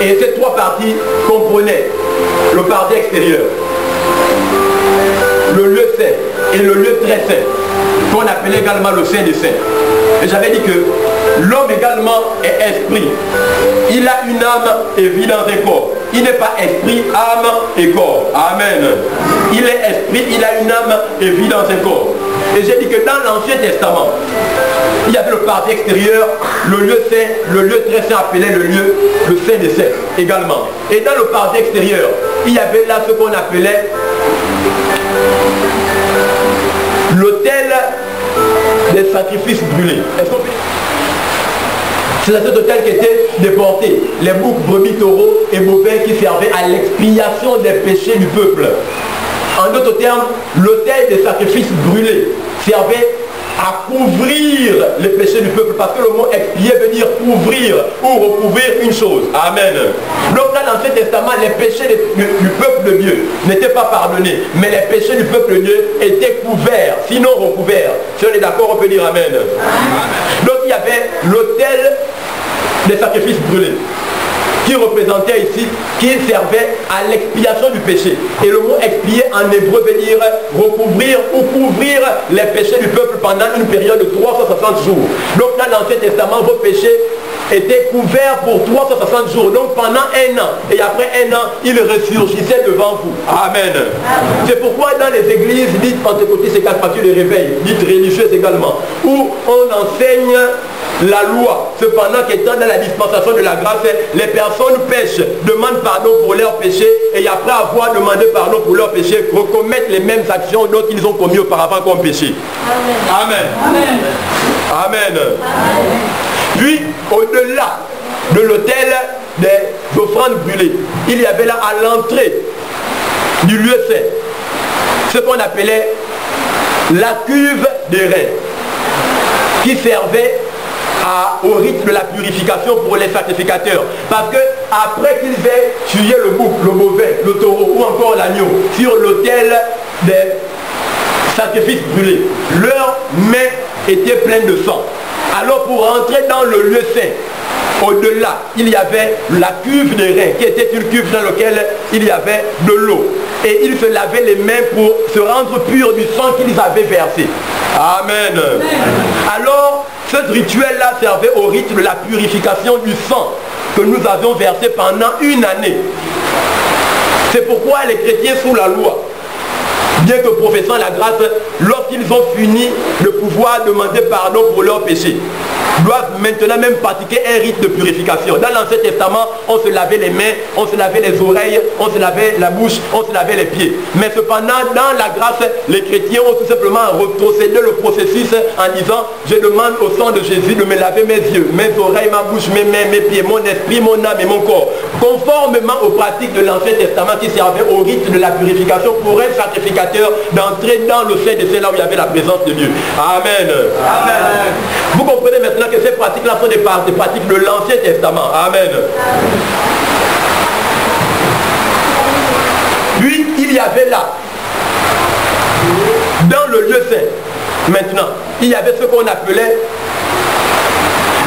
Et ces 3 parties comprenaient le parti extérieur, le lieu saint et le lieu très saint, qu'on appelait également le Saint des Saints. Et j'avais dit que l'homme également est esprit. Il a une âme et vit dans un corps. Il n'est pas esprit, âme et corps. Amen. Il est esprit, il a une âme et vit dans un corps. Et j'ai dit que dans l'Ancien Testament, il y avait le parti extérieur, le lieu saint, le lieu très saint appelé le Saint des Saints également. Et dans le parti extérieur, il y avait là ce qu'on appelait l'autel des sacrifices brûlés. C'est cet autel qui était déporté. Les boucs, brebis, taureaux et bovins qui servaient à l'expiation des péchés du peuple. En d'autres termes, l'autel des sacrifices brûlés servait à couvrir les péchés du peuple, parce que le mot expier veut dire couvrir ou recouvrir une chose. Amen. Donc dans l'Ancien Testament, les péchés du peuple de Dieu n'étaient pas pardonnés, mais les péchés du peuple de Dieu étaient couverts, sinon recouverts. Si on est d'accord, on peut dire Amen. Donc il y avait l'autel des sacrifices brûlés, qui représentait ici, qui servait à l'expiation du péché. Et le mot expier en hébreu veut dire recouvrir ou couvrir les péchés du peuple pendant une période de 360 jours. Donc dans l'Ancien Testament, vos péchés étaient couverts pour 360 jours. Donc pendant 1 an, et après 1 an, ils ressurgissaient devant vous. Amen. C'est pourquoi dans les églises dites pentecôtistes et charismatiques de réveil, dites religieuses également, où on enseigne la loi, cependant qu'étant dans la dispensation de la grâce, les personnes pêchent, demandent pardon pour leurs péchés, et après avoir demandé pardon pour leurs péchés, recommettent les mêmes actions dont ils ont commis auparavant comme péché. Amen. Amen. Amen. Amen. Puis, au-delà de l'autel des offrandes brûlées, il y avait là à l'entrée du lieu saint ce qu'on appelait la cuve des reins, qui servait au rite de la purification pour les sacrificateurs. Parce que après qu'ils aient tué le bouc, le bovin, le taureau ou encore l'agneau sur l'autel des sacrifices brûlés, leurs mains étaient pleines de sang. Alors pour entrer dans le lieu saint, au-delà, il y avait la cuve des reins, qui était une cuve dans laquelle il y avait de l'eau. Et ils se lavaient les mains pour se rendre purs du sang qu'ils avaient versé. Amen. Alors, ce rituel-là servait au rite de la purification du sang que nous avions versé pendant 1 année. C'est pourquoi les chrétiens sous la loi, bien que professant la grâce, lorsqu'ils ont fini de pouvoir demander pardon pour leurs péchés, doivent maintenant même pratiquer un rite de purification. Dans l'Ancien Testament, on se lavait les mains, on se lavait les oreilles, on se lavait la bouche, on se lavait les pieds. Mais cependant, dans la grâce, les chrétiens ont tout simplement retrocédé le processus en disant: je demande au sang de Jésus de me laver mes yeux, mes oreilles, ma bouche, mes mains, mes pieds, mon esprit, mon âme et mon corps. Conformément aux pratiques de l'Ancien Testament qui servaient au rite de la purification pour un sacrificateur d'entrer dans le Saint des Saints là où il y avait la présence de Dieu. Amen. Amen. Vous comprenez maintenant que ces pratiques-là sont des pratiques de l'Ancien Testament. Amen. Puis, il y avait là, dans le lieu saint, maintenant, il y avait ce qu'on appelait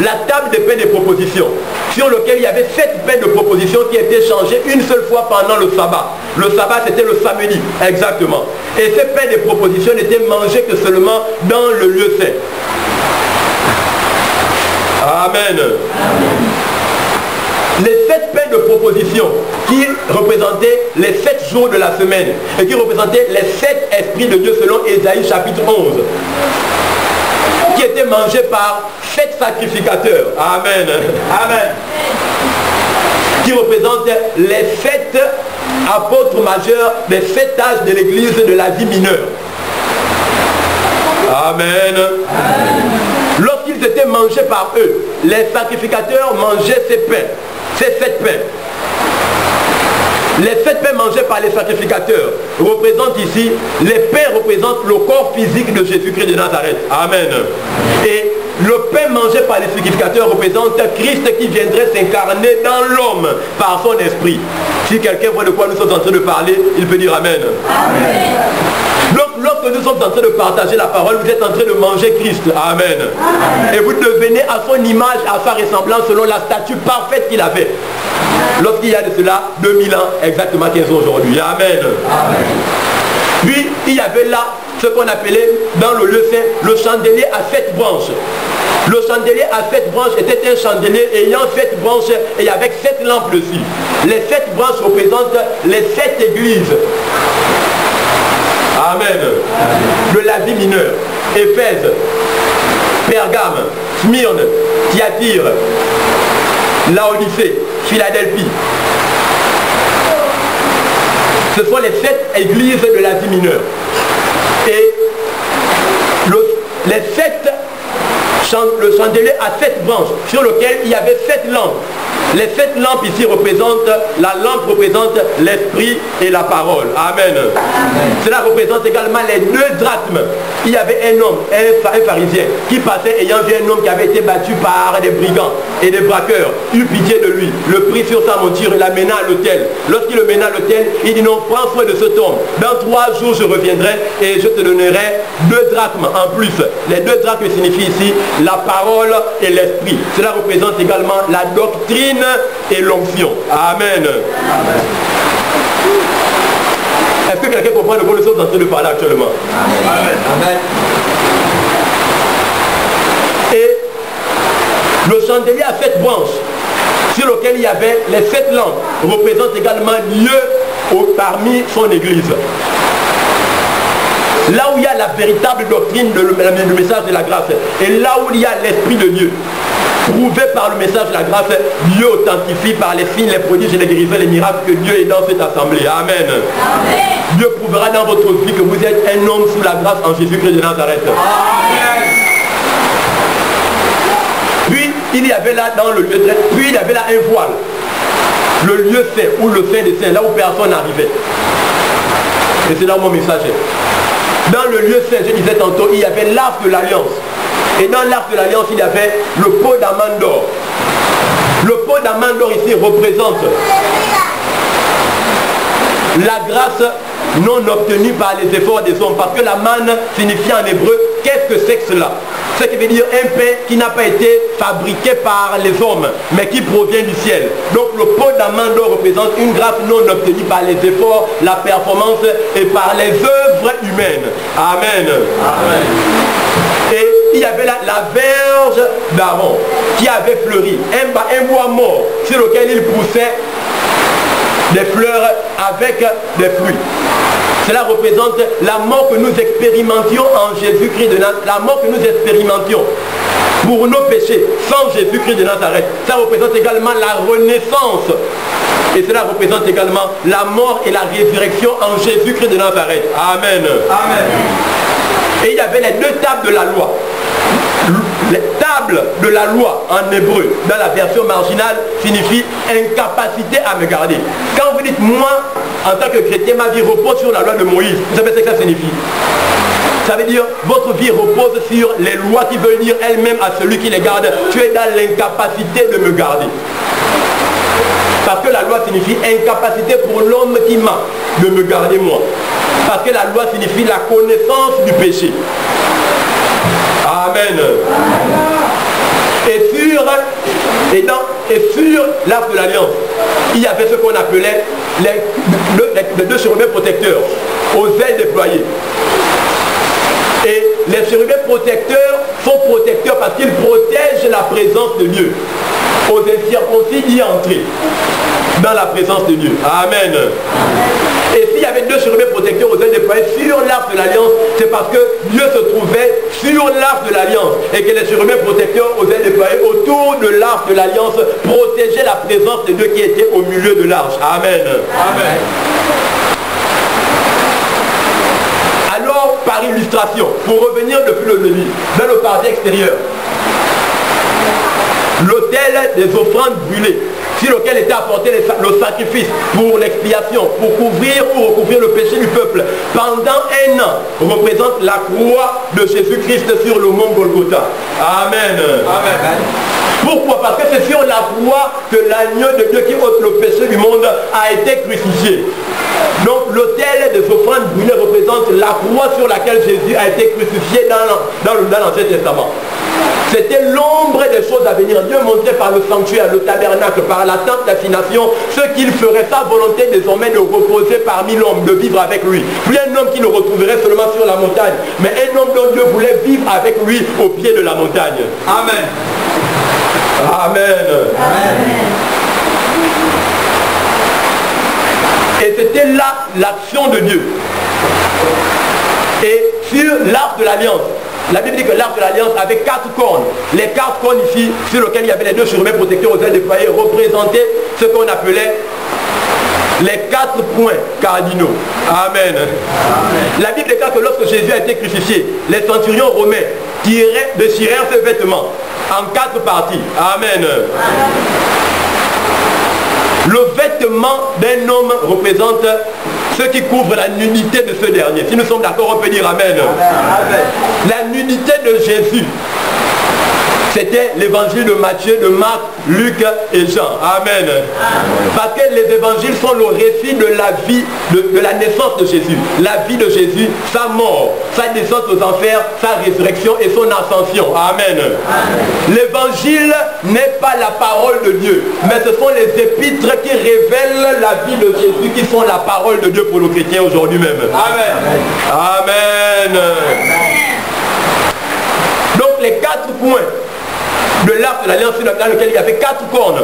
la table des pains de proposition, sur lequel il y avait 7 pains de proposition qui étaient changés une seule fois pendant le sabbat. Le sabbat, c'était le samedi, exactement. Et ces pains de proposition n'étaient mangés que seulement dans le lieu saint. Amen. Les 7 pains de proposition qui représentaient les 7 jours de la semaine et qui représentaient les 7 esprits de Dieu selon Ésaïe chapitre 11, qui étaient mangés par 7 sacrificateurs. Amen. Amen. Qui représentent les 7 apôtres majeurs des 7 âges de l'église de l'Asie mineure. Amen. Lorsqu'ils étaient mangés par eux, les sacrificateurs mangeaient ces pains, ces 7 pains. Les 7 pains mangés par les sacrificateurs représentent ici, les pains représentent le corps physique de Jésus-Christ de Nazareth. Amen. Et le pain mangé par les sacrificateurs représente Christ qui viendrait s'incarner dans l'homme par son esprit. Si quelqu'un voit de quoi nous sommes en train de parler, il peut dire Amen. Amen. Donc lorsque nous sommes en train de partager la parole, vous êtes en train de manger Christ. Amen. Amen. Et vous devenez à son image, à sa ressemblance selon la statue parfaite qu'il avait. Lorsqu'il y a de cela 2000 ans, exactement 15 ans aujourd'hui. Amen. Amen. Puis il y avait là ce qu'on appelait dans le lieu saint le chandelier à 7 branches. Le chandelier à 7 branches était un chandelier ayant 7 branches et avec 7 lampes dessus. Les 7 branches représentent les 7 églises. Amen. De l'Asie mineure. Éphèse, Pergame, Smyrne, Thyatire, Laodicée, Philadelphie. Ce sont les 7 églises de l'Asie mineure. Et le chandelier a 7 branches sur lequel il y avait 7 lampes. Les 7 lampes ici représentent, la lampe représente l'esprit et la parole. Amen. Amen. Cela représente également les 2 drachmes. Il y avait un homme, un pharisien, qui passait ayant vu un homme qui avait été battu par des brigands et des braqueurs. Eut pitié de lui, le prit sur sa monture et l'amena à l'autel. Lorsqu'il le mena à l'autel, il dit non, prends soin de cet homme. Dans 3 jours je reviendrai et je te donnerai 2 drachmes en plus. Les 2 drachmes signifient ici la parole et l'esprit. Cela représente également la doctrine et l'onction. Amen. Amen. Est-ce que quelqu'un comprend de quoi nous sommes en train de parler actuellement? Amen. Amen. Et le chandelier à 7 branches sur lequel il y avait les 7 lampes représente également Dieu parmi son église. Là où il y a la véritable doctrine du message de la grâce et là où il y a l'esprit de Dieu prouvé par le message de la grâce, Dieu authentifie par les signes, les prodiges et les guérisons, les miracles que Dieu est dans cette assemblée. Amen. Amen. Dieu prouvera dans votre vie que vous êtes un homme sous la grâce en Jésus-Christ de Nazareth. Amen. Puis il y avait là dans le lieu, puis il y avait là un voile, le lieu saint ou le saint des saints, là où personne n'arrivait. Et c'est là où mon message est. Dans le lieu saint, je disais tantôt, il y avait l'arche de l'alliance. Et dans l'arche de l'alliance, il y avait le pot d'amande d'or. Le pot d'amande d'or ici représente la grâce non obtenue par les efforts des hommes. Parce que la manne signifie en hébreu, qu'est-ce que c'est que cela? Ce qui veut dire un pain qui n'a pas été fabriqué par les hommes, mais qui provient du ciel. Donc le pot d'amande d'or représente une grâce non obtenue par les efforts, la performance et par les œuvres humaines. Amen. Amen. Et il y avait là la verge d'Aaron qui avait fleuri, un bois mort sur lequel il poussait des fleurs avec des fruits. Cela représente la mort que nous expérimentions en Jésus-Christ de Nazareth, la mort que nous expérimentions pour nos péchés sans Jésus-Christ de Nazareth. Ça représente également la renaissance. Et cela représente également la mort et la résurrection en Jésus-Christ de Nazareth. Amen. Amen. Et il y avait les 2 tables de la loi. Les tables de la loi en hébreu, dans la version marginale, signifie incapacité à me garder. Quand vous dites moi, en tant que chrétien, ma vie repose sur la loi de Moïse, vous savez ce que ça signifie? Ça veut dire votre vie repose sur les lois qui veulent dire elles-mêmes à celui qui les garde, tu es dans l'incapacité de me garder. Parce que la loi signifie incapacité pour l'homme qui m'a de me garder moi. Parce que la loi signifie la connaissance du péché. Amen. Et sur l'arche de l'alliance, il y avait ce qu'on appelait les 2 chérubins protecteurs aux ailes déployées. Et les chérubins protecteurs sont protecteurs parce qu'ils protègent la présence de Dieu. Aux incirconcis d'y entrer dans la présence de Dieu. Amen. Et s'il y avait deux chérubins protecteurs aux ailes déployées sur l'arche de l'alliance, c'est parce que Dieu se trouvait sur l'arche de l'alliance et que les chérubins protecteurs aux ailes déployées autour de l'arche de l'alliance protégeaient la présence de Dieu qui était au milieu de l'arche. Amen. Amen. Alors, par illustration, pour revenir depuis le début, dans le parti extérieur, l'autel des offrandes brûlées, sur lequel était apporté le sacrifice pour l'expiation, pour couvrir ou recouvrir le péché du peuple, pendant un an, représente la croix de Jésus-Christ sur le mont Golgotha. Amen. Amen. Pourquoi? Parce que c'est sur la croix que l'agneau de Dieu qui ôte le péché du monde a été crucifié. Donc l'autel des offrandes brûlées représente la croix sur laquelle Jésus a été crucifié dans l'Ancien Testament. C'était l'ombre des choses à venir. Dieu montrait par le sanctuaire, le tabernacle, par la tente d'assignation, ce qu'il ferait, sa volonté désormais de reposer parmi l'homme, de vivre avec lui. Plus un homme qui le retrouverait seulement sur la montagne, mais un homme dont Dieu voulait vivre avec lui au pied de la montagne. Amen. Amen. Amen. Et c'était là l'action de Dieu. Et sur l'arche de l'alliance, la Bible dit que l'arche de l'alliance avait 4 cornes. Les 4 cornes ici, sur lesquelles il y avait les 2 chérubins protecteurs aux ailes déployées, représentaient ce qu'on appelait les 4 points cardinaux. Amen. Amen. La Bible déclare que lorsque Jésus a été crucifié, les centurions romains déchirèrent ses vêtements en 4 parties. Amen. Amen. Le vêtement d'un homme représente ce qui couvre la nudité de ce dernier. Si nous sommes d'accord, on peut dire Amen. Amen. La nudité de Jésus, c'était l'évangile de Matthieu, de Marc, Luc et Jean. Amen. Parce que les évangiles sont le récit de la vie, de la naissance de Jésus. La vie de Jésus, sa mort, sa descente aux enfers, sa résurrection et son ascension. Amen. L'évangile n'est pas la parole de Dieu, mais ce sont les épîtres qui révèlent la vie de Jésus, qui sont la parole de Dieu pour nos chrétiens aujourd'hui même. Amen. Amen. Donc les 4 points de l'arche de l'alliance dans lequel il y avait 4 cornes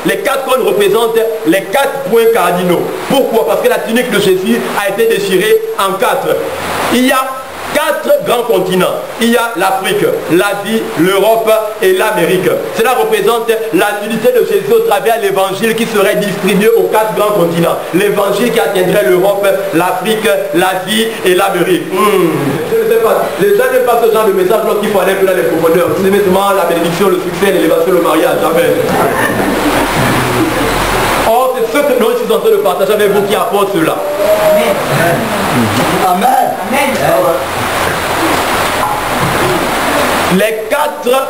les 4 cornes représentent les 4 points cardinaux. Pourquoi? Parce que la tunique de Jésus a été déchirée en 4. Il y a 4 grands continents. Il y a l'Afrique, l'Asie, l'Europe et l'Amérique. Cela représente la unité de Jésus au travers de l'évangile qui serait distribué aux 4 grands continents. L'évangile qui atteindrait l'Europe, l'Afrique, l'Asie et l'Amérique. Je ne sais pas. Les gens n'aiment pas ce genre de message lorsqu'il faut aller plus dans les profondeurs. Vous aimez seulement la bénédiction, le succès, l'élévation, le mariage. Amen. Or, c'est ce que nous sommes en train de partager avec vous qui apporte cela. Amen. Amen. Amen. Les 4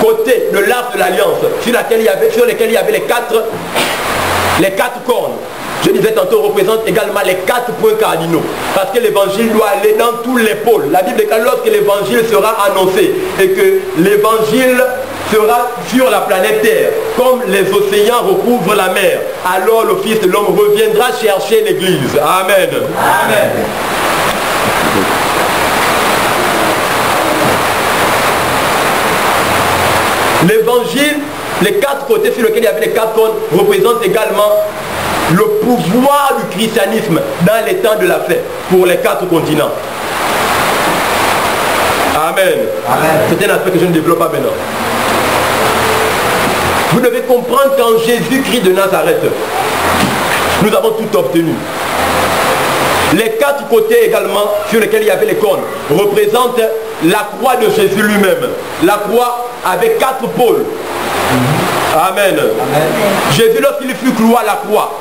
côtés de l'arche de l'alliance sur lesquels il y avait les 4 cornes, je disais tantôt, représentent également les 4 points cardinaux. Parce que l'évangile doit aller dans tous les pôles. La Bible déclare lorsque l'évangile sera annoncé et que l'évangile sera sur la planète Terre, comme les océans recouvrent la mer, alors le Fils de l'homme reviendra chercher l'église. Amen. Amen. L'évangile, les 4 côtés sur lesquels il y avait les 4 cornes, représentent également le pouvoir du christianisme dans les temps de la fin pour les 4 continents. Amen. Amen. C'est un aspect que je ne développe pas maintenant. Vous devez comprendre qu'en Jésus-Christ de Nazareth, nous avons tout obtenu. Les 4 côtés également sur lesquels il y avait les cornes représentent la croix de Jésus lui-même. La croix avec 4 pôles. Amen. Amen. Jésus, lorsqu'il fut cloué à la croix,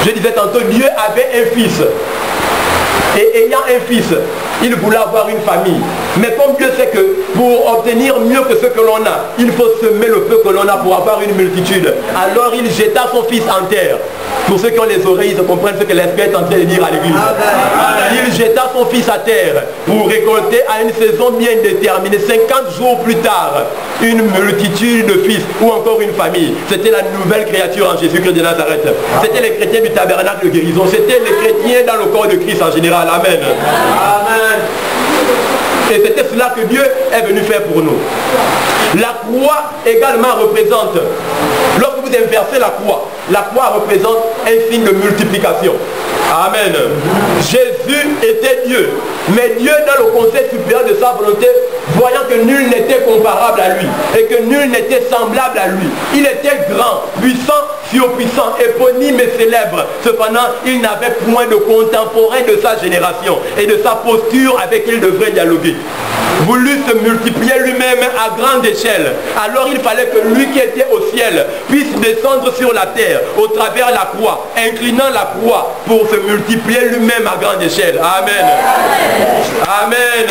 je disais tantôt, Dieu avait un fils. Et ayant un fils, il voulait avoir une famille. Mais comme Dieu sait que pour obtenir mieux que ce que l'on a, il faut semer le peu que l'on a pour avoir une multitude. Alors il jeta son fils en terre. Pour ceux qui ont les oreilles, ils comprennent ce que l'Esprit est en train de dire à l'église. Il jeta son fils à terre pour récolter à une saison bien déterminée, 50 jours plus tard, une multitude de fils ou encore une famille. C'était la nouvelle créature en Jésus-Christ de Nazareth. C'était les chrétiens du tabernacle de guérison. C'était les chrétiens dans le corps de Christ en général. Amen. Amen. Et c'était cela que Dieu est venu faire pour nous. La croix également représente, lorsque vous inversez la croix représente un signe de multiplication. Amen. Jésus était Dieu, mais Dieu dans le conseil supérieur de sa volonté, voyant que nul n'était comparable à lui et que nul n'était semblable à lui. Il était grand, puissant, surpuissant, éponyme et célèbre. Cependant, il n'avait point de contemporain de sa génération et de sa posture avec qui il devrait dialoguer. Voulut se multiplier lui-même à grande échelle. Alors il fallait que lui qui était au ciel puisse descendre sur la terre au travers la croix, inclinant la croix pour se multiplier lui-même à grande échelle. Amen. Amen.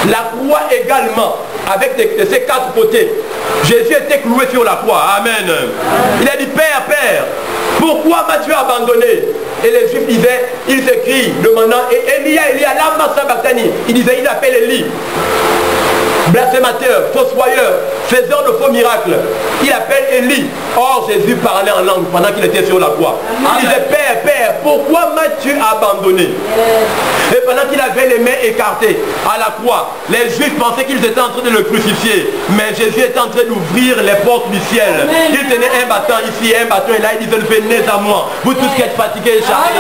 La croix également, avec ses quatre côtés. Jésus était cloué sur la croix. Amen. Il a dit, Père, Père, pourquoi m'as-tu abandonné? Et les Juifs disaient, ils s'écrient, demandant, et Elia, lama sabachthani. Il disait, il appelle Élie. Blasphémateur, fossoyeur, faiseur de faux miracles. Il appelle Élie. Or, Jésus parlait en langue pendant qu'il était sur la croix. Il disait, Père, Père, pourquoi m'as-tu abandonné? Et pendant qu'il avait les mains écartées à la croix, les Juifs pensaient qu'ils étaient en train de le crucifier. Mais Jésus était en train d'ouvrir les portes du ciel. Il tenait un bâton ici, un bâton et là, il disait, venez à moi. Vous tous qui êtes fatigués et chargés.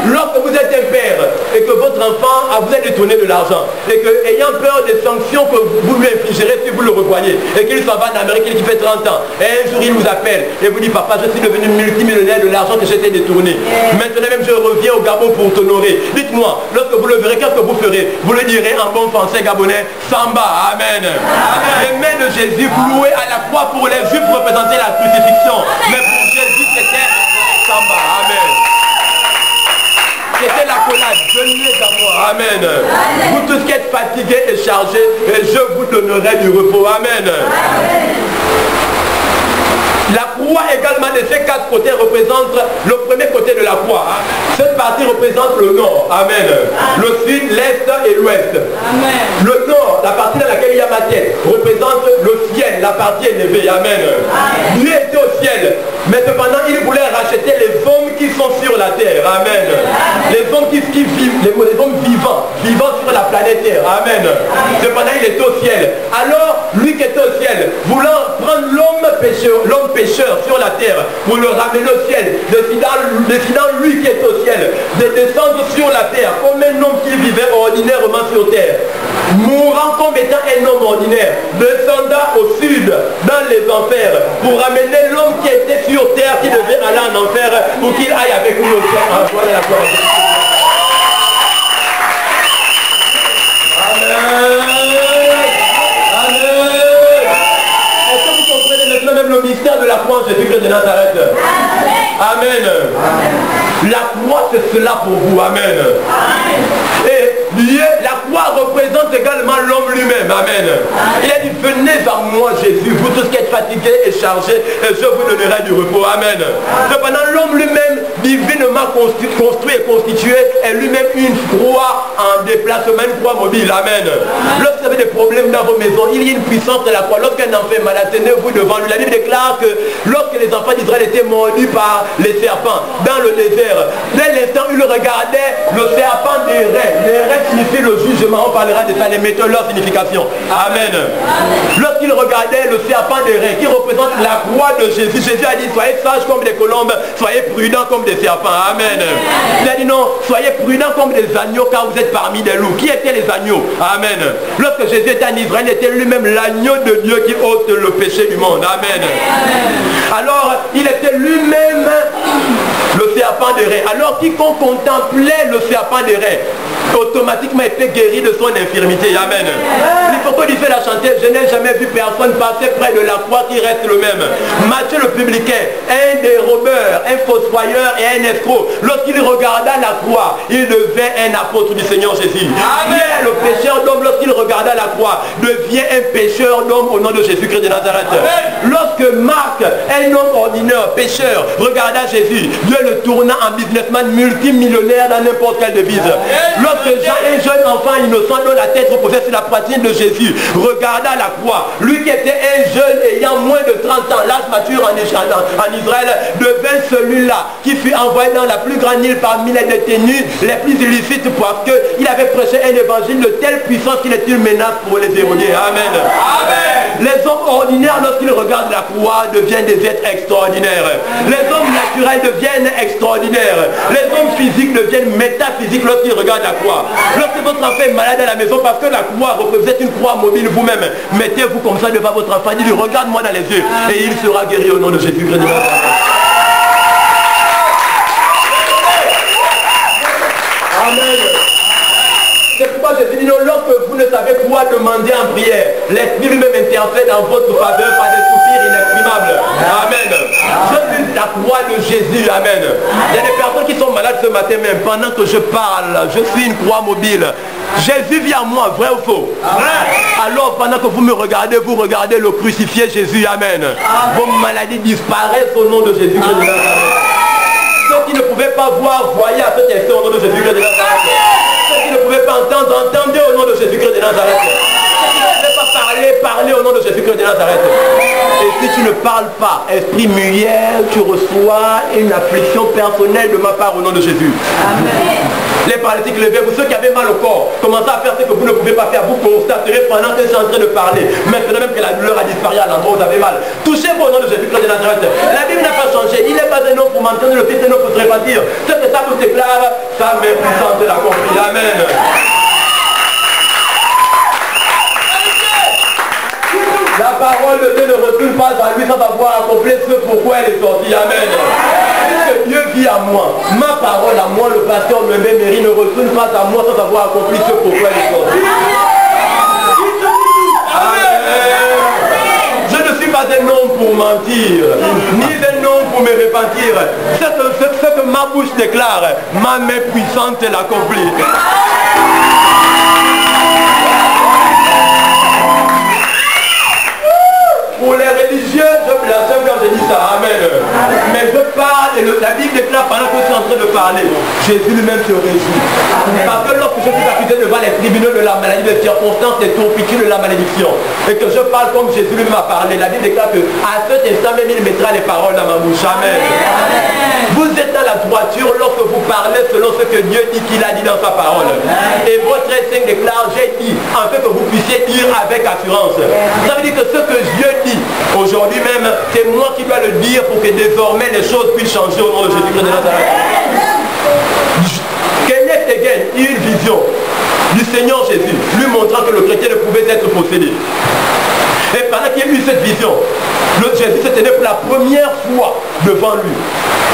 Lorsque vous êtes un père et que votre enfant vous a détourné de l'argent et que, ayant peur des sanctions que vous lui infligerez si vous le revoyez et qu'il s'en va en Amérique et qu'il fait 30 ans et un jour il vous appelle et vous dit, papa, je suis devenu multimillionnaire de l'argent que j'étais détourné, maintenant même je reviens au Gabon pour t'honorer. Dites-moi, lorsque vous le verrez, qu'est-ce que vous ferez? Vous le direz en bon français gabonais, Samba. Amen. Les mains de Jésus clouées à la croix pour les Juifs représentaient la crucifixion, mais pour Jésus c'était Samba. Amen. C'était l'accolade, venez à moi. Amen. Vous tous qui êtes fatigués et chargés, et je vous donnerai du repos. Amen. La croix également de ces quatre côtés représente le premier côté de la croix. Cette partie représente le nord. Amen. Le sud, l'est et l'ouest. Le nord, la partie dans laquelle il y a ma tête, représente le ciel, la partie élevée. Amen. Dieu était au ciel, mais cependant il voulait racheter les hommes qui sont sur la terre. Amen. Les hommes qui vivent, les hommes vivant sur la planète Terre. Amen. Cependant il était au ciel. Alors lui qui était au ciel, voulant prendre l'homme pécheur sur la terre pour le ramener au ciel, décidant lui qui est au ciel de descendre sur la terre comme un homme qui vivait ordinairement sur terre, mourant comme étant un homme ordinaire, descendant au sud dans les enfers pour ramener l'homme qui était sur terre, qui devait aller en enfer, pour qu'il aille avec nous au ciel. Voilà la gloire. Même le mystère de la croix en Jésus-Christ de Nazareth. Amen. La croix, c'est cela pour vous. Amen. Et la croix représente également l'homme lui-même. Amen. Il a dit, venez à moi Jésus, vous tous qui êtes fatigués et chargés, et je vous donnerai du repos. Amen. Cependant, l'homme lui-même, divinement construit et constitué, est lui-même une croix en déplacement, une croix mobile. Amen. Lorsque vous avez des problèmes dans vos maisons, il y a une puissance de la croix. Lorsqu'un enfant est malade, tenez-vous devant lui. La Bible déclare que lorsque les enfants d'Israël étaient mordus par les serpents dans le désert, dès l'instant où ils regardaient le serpent des reins, les reins signifient le jugement, on parlera de ça, les mettons leur signification. Amen. Lorsqu'ils regardaient le serpent des reins qui représente la croix de Jésus, Jésus a dit, soyez sages comme des colombes, soyez prudents comme des serpents. Amen. Il a dit non, soyez prudents comme des agneaux car vous êtes parmi des loups. Qui étaient les agneaux? Amen. Lorsque Jésus était en Israël, il était lui-même l'agneau de Dieu qui ôte le péché du monde. Amen. Alors, il était lui-même le serpent des reins. Alors, quiconque contemplait le serpent des reins, automatiquement était guéri de son infirmité. Amen. Il faut que Dieu la chanter. Je n'ai jamais vu personne passer près de la croix qui reste le même. Matthieu le publicain, un dérobeur, un fossoyeur et un escroc, lorsqu'il regarda la croix, il devint un apôtre du Seigneur Jésus. Amen. Le pécheur d'homme, lorsqu'il regarda la croix, devient un pécheur d'homme au nom de Jésus-Christ de Nazareth. Lorsque Marc, un homme ordinaire, pécheur, regarda Jésus, Dieu le tourna en businessman multimillionnaire dans n'importe quelle devise. Lorsque Jean, un jeune enfant innocent dont la tête reposait sur la poitrine de Jésus, regarda la croix, lui qui était un jeune ayant moins de 30 ans, l'âge mature en Israël, devint celui-là qui fut envoyé dans la plus grande île parmi les détenus les plus illicites parce qu'il avait prêché un évangile de telle puissance qu'il est une menace pour les érodier. Amen. Amen. Les hommes ordinaires, lorsqu'ils regardent la croix, deviennent des êtres extraordinaires. Les hommes naturels deviennent extraordinaires. Les hommes physiques deviennent métaphysiques lorsqu'ils regardent la croix. Lorsque votre enfant est malade à la maison parce que la croix représente une croix mobile vous-même, mettez-vous comme ça devant votre enfant, dites-lui regarde-moi dans les yeux et il sera guéri au nom de Jésus-Christ de Nazareth. Amen. C'est pourquoi je dis, lorsque vous ne savez quoi demander en prière, l'Esprit lui-même intercède en votre faveur par des soupirs inexprimables. Amen. Je suis la croix de Jésus. Amen. Il y a des personnes qui sont malades ce matin même. Pendant que je parle, je suis une croix mobile. Jésus vit en moi, vrai ou faux? Alors pendant que vous me regardez, vous regardez le crucifié Jésus. Amen. Vos maladies disparaissent au nom de Jésus. Ceux qui ne pouvaient pas voir, voyez à cet instant au nom de Jésus-Christ de Nazareth. Ceux qui ne pouvaient pas entendre, entendez au nom de Jésus-Christ de Nazareth. Ceux qui ne pouvaient pas parler, parlez au nom de Jésus-Christ de Nazareth. Et si tu ne parles pas, esprit muet, tu reçois une affliction personnelle de ma part au nom de Jésus. Amen. Les paralytiques, levez-vous, ceux qui avaient mal au corps, commencez à faire ce que vous ne pouvez pas faire. Vous constaterez pendant que je suis en train de parler. Maintenant même que la douleur a disparu à l'endroit où vous avez mal. Touchez-vous au nom de Jésus-Christ de Nazareth. La Bible n'a pas changé. Il n'est pas un nom pour m'entendre, le Fils est un nom pour se répartir. Ce que ça vous déclare, ça m'est puissant de la compris. Amen. La parole de Dieu ne retourne pas à lui sans avoir accompli ce pourquoi elle est sortie. Amen. Puisque Dieu vit à moi, ma parole à moi, le pasteur de Méméry, ne retourne pas à moi sans avoir accompli ce pourquoi elle est sortie. Amen. Je ne suis pas un homme pour mentir, ni un homme pour me repentir. Ce que ma bouche déclare, ma main puissante l'accomplit. Pour les religieux, je blasphème quand je dis ça. Amen. Mais je parle et la Bible déclare pendant que je suis en train de parler. Jésus lui-même se réjouit. Parce que lorsque je suis accusé devant les tribunaux de la maladie, des circonstances, des turpitudes de la malédiction, et que je parle comme Jésus lui m'a parlé, la Bible déclare que à cet instant même il mettra les paroles dans ma bouche. Amen. Vous êtes dans la droiture lorsque vous parlez selon ce que Dieu dit qu'il a dit dans sa parole. Et votre instinct déclare, j'ai dit, en fait que vous puissiez dire avec assurance. Ça veut dire que ce que Dieu dit aujourd'hui même, c'est moi qui dois le dire pour que désormais les choses puissent changer au nom de Jésus-Christ de Nazareth. Kenneth Hagin eut une vision du Seigneur Jésus, lui montrant que le chrétien ne pouvait être possédé. Et pendant qu'il y a eu cette vision, Jésus se tenait pour la première fois devant lui,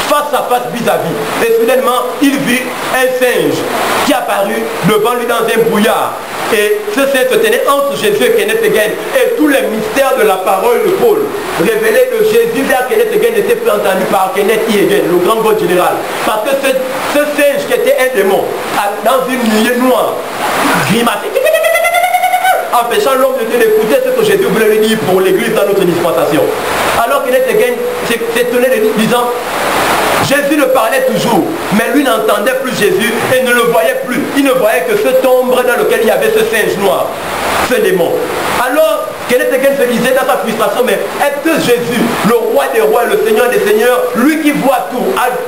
face à face vis-à-vis. Et soudainement, il vit un singe qui apparut devant lui dans un brouillard. Et ce singe se tenait entre Jésus et Kenneth Hagin. Et tous les mystères de la parole de Paul, révélés de Jésus vers Kenneth Hagin, n'étaient plus entendus par Kenneth Hagin, le grand God général. Parce que ce singe qui était un démon, dans une nuée noire, grimaçait, empêchant l'homme de Dieu d'écouter ce que Jésus voulait lui dire pour l'église dans notre dispensation. Alors Kenneth Hagin s'étonnait disant, Jésus le parlait toujours, mais lui n'entendait plus Jésus et ne le voyait plus. Il ne voyait que cette ombre dans laquelle il y avait ce singe noir, ce démon. Alors, Kenneth Hagin se disait dans sa frustration, mais est-ce que Jésus, le roi des rois et le seigneur des seigneurs, lui qui voit tout,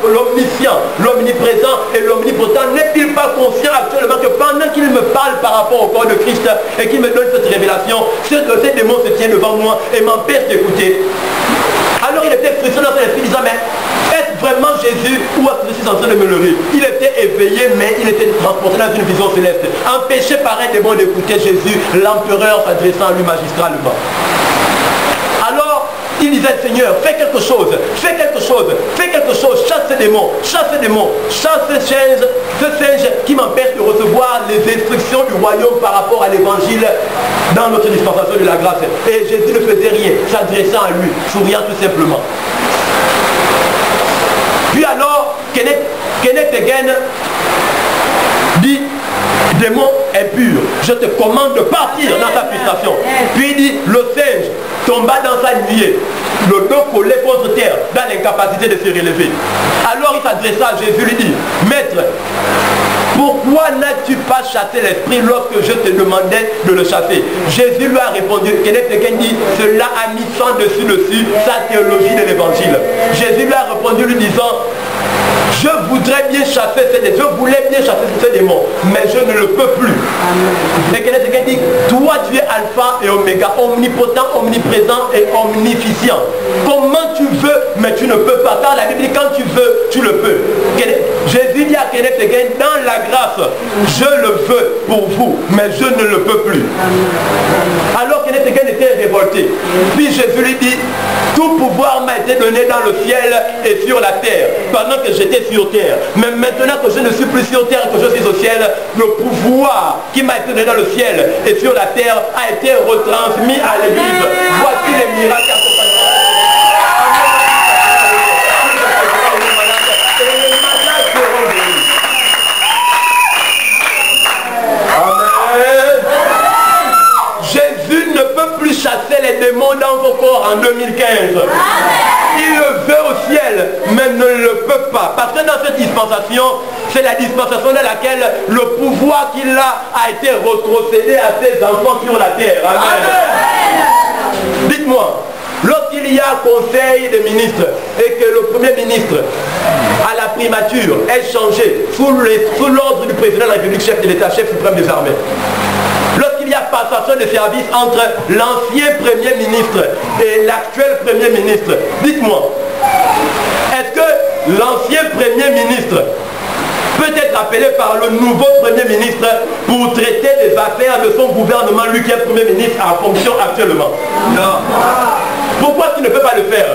l'omniscient, l'omniprésent et l'omnipotent, n'est-il pas conscient actuellement que pendant qu'il me parle par rapport au corps de Christ et qu'il me donne cette révélation, ce démon se tient devant moi et m'empêche d'écouter? Alors il était frustré dans son esprit disant, mais est-ce vraiment Jésus ou est-ce que je suis en train de me lever? Il était éveillé, mais il était transporté dans une vision céleste, empêché par un démon d'écouter Jésus, l'empereur s'adressant à lui magistralement. Alors il disait, Seigneur, fais quelque chose, fais quelque chose, fais quelque chose, chasse ce démon, chasse ce démon, chasse ce singe qui m'empêche de recevoir les instructions du royaume par rapport à l'évangile dans notre dispensation de la grâce. Et Jésus ne faisait rien, s'adressant à lui, souriant tout simplement. Puis alors, Kenneth Hagin dit, démon impur, je te commande de partir dans sa frustration. Puis il dit, le singe tomba dans sa nuée, le dos collé contre terre, dans l'incapacité de se relever. Alors il s'adressa à Jésus, lui dit, Maître, pourquoi n'as-tu pas chassé l'esprit lorsque je te demandais de le chasser? Jésus lui a répondu, Kenneth Hagin dit, cela a mis sans dessus sa théologie de l'évangile. Jésus lui a répondu lui disant, je voudrais bien chasser ces démons, je voulais bien chasser ces démons, mais je ne le peux plus. Et Kenneth Hagin dit, toi tu es alpha et oméga, omnipotent, omniprésent et omnificient. Comment tu veux, mais tu ne peux pas. Car la Bible dit, quand tu veux, tu le peux. Jésus dit à Kenneth Hagin, dans la grâce, je le veux pour vous, mais je ne le peux plus. Alors Kenneth Hagin était révolté. Puis Jésus lui dit, tout pouvoir m'a été donné dans le ciel et sur la terre, pendant que j'étais sur terre. Mais maintenant que je ne suis plus sur terre, que je suis au ciel, le pouvoir qui m'a été donné dans le ciel et sur la terre a été retransmis à l'Église. Voici les miracles accompagnants. Chasser les démons dans vos corps en 2015. Il le veut au ciel, mais ne le peut pas. Parce que dans cette dispensation, c'est la dispensation dans laquelle le pouvoir qu'il a été retrocédé à ses enfants sur la terre. Amen. Dites-moi, lorsqu'il y a un conseil des ministres et que le premier ministre à la primature est changé sous l'ordre du président de la République, chef de l'État, chef suprême des armées, lorsqu'il y a passation de service entre l'ancien Premier ministre et l'actuel Premier ministre, dites-moi, est-ce que l'ancien Premier ministre peut être appelé par le nouveau Premier ministre pour traiter des affaires de son gouvernement, lui qui est Premier ministre en fonction actuellement? Non. Pourquoi il ne peut pas le faire?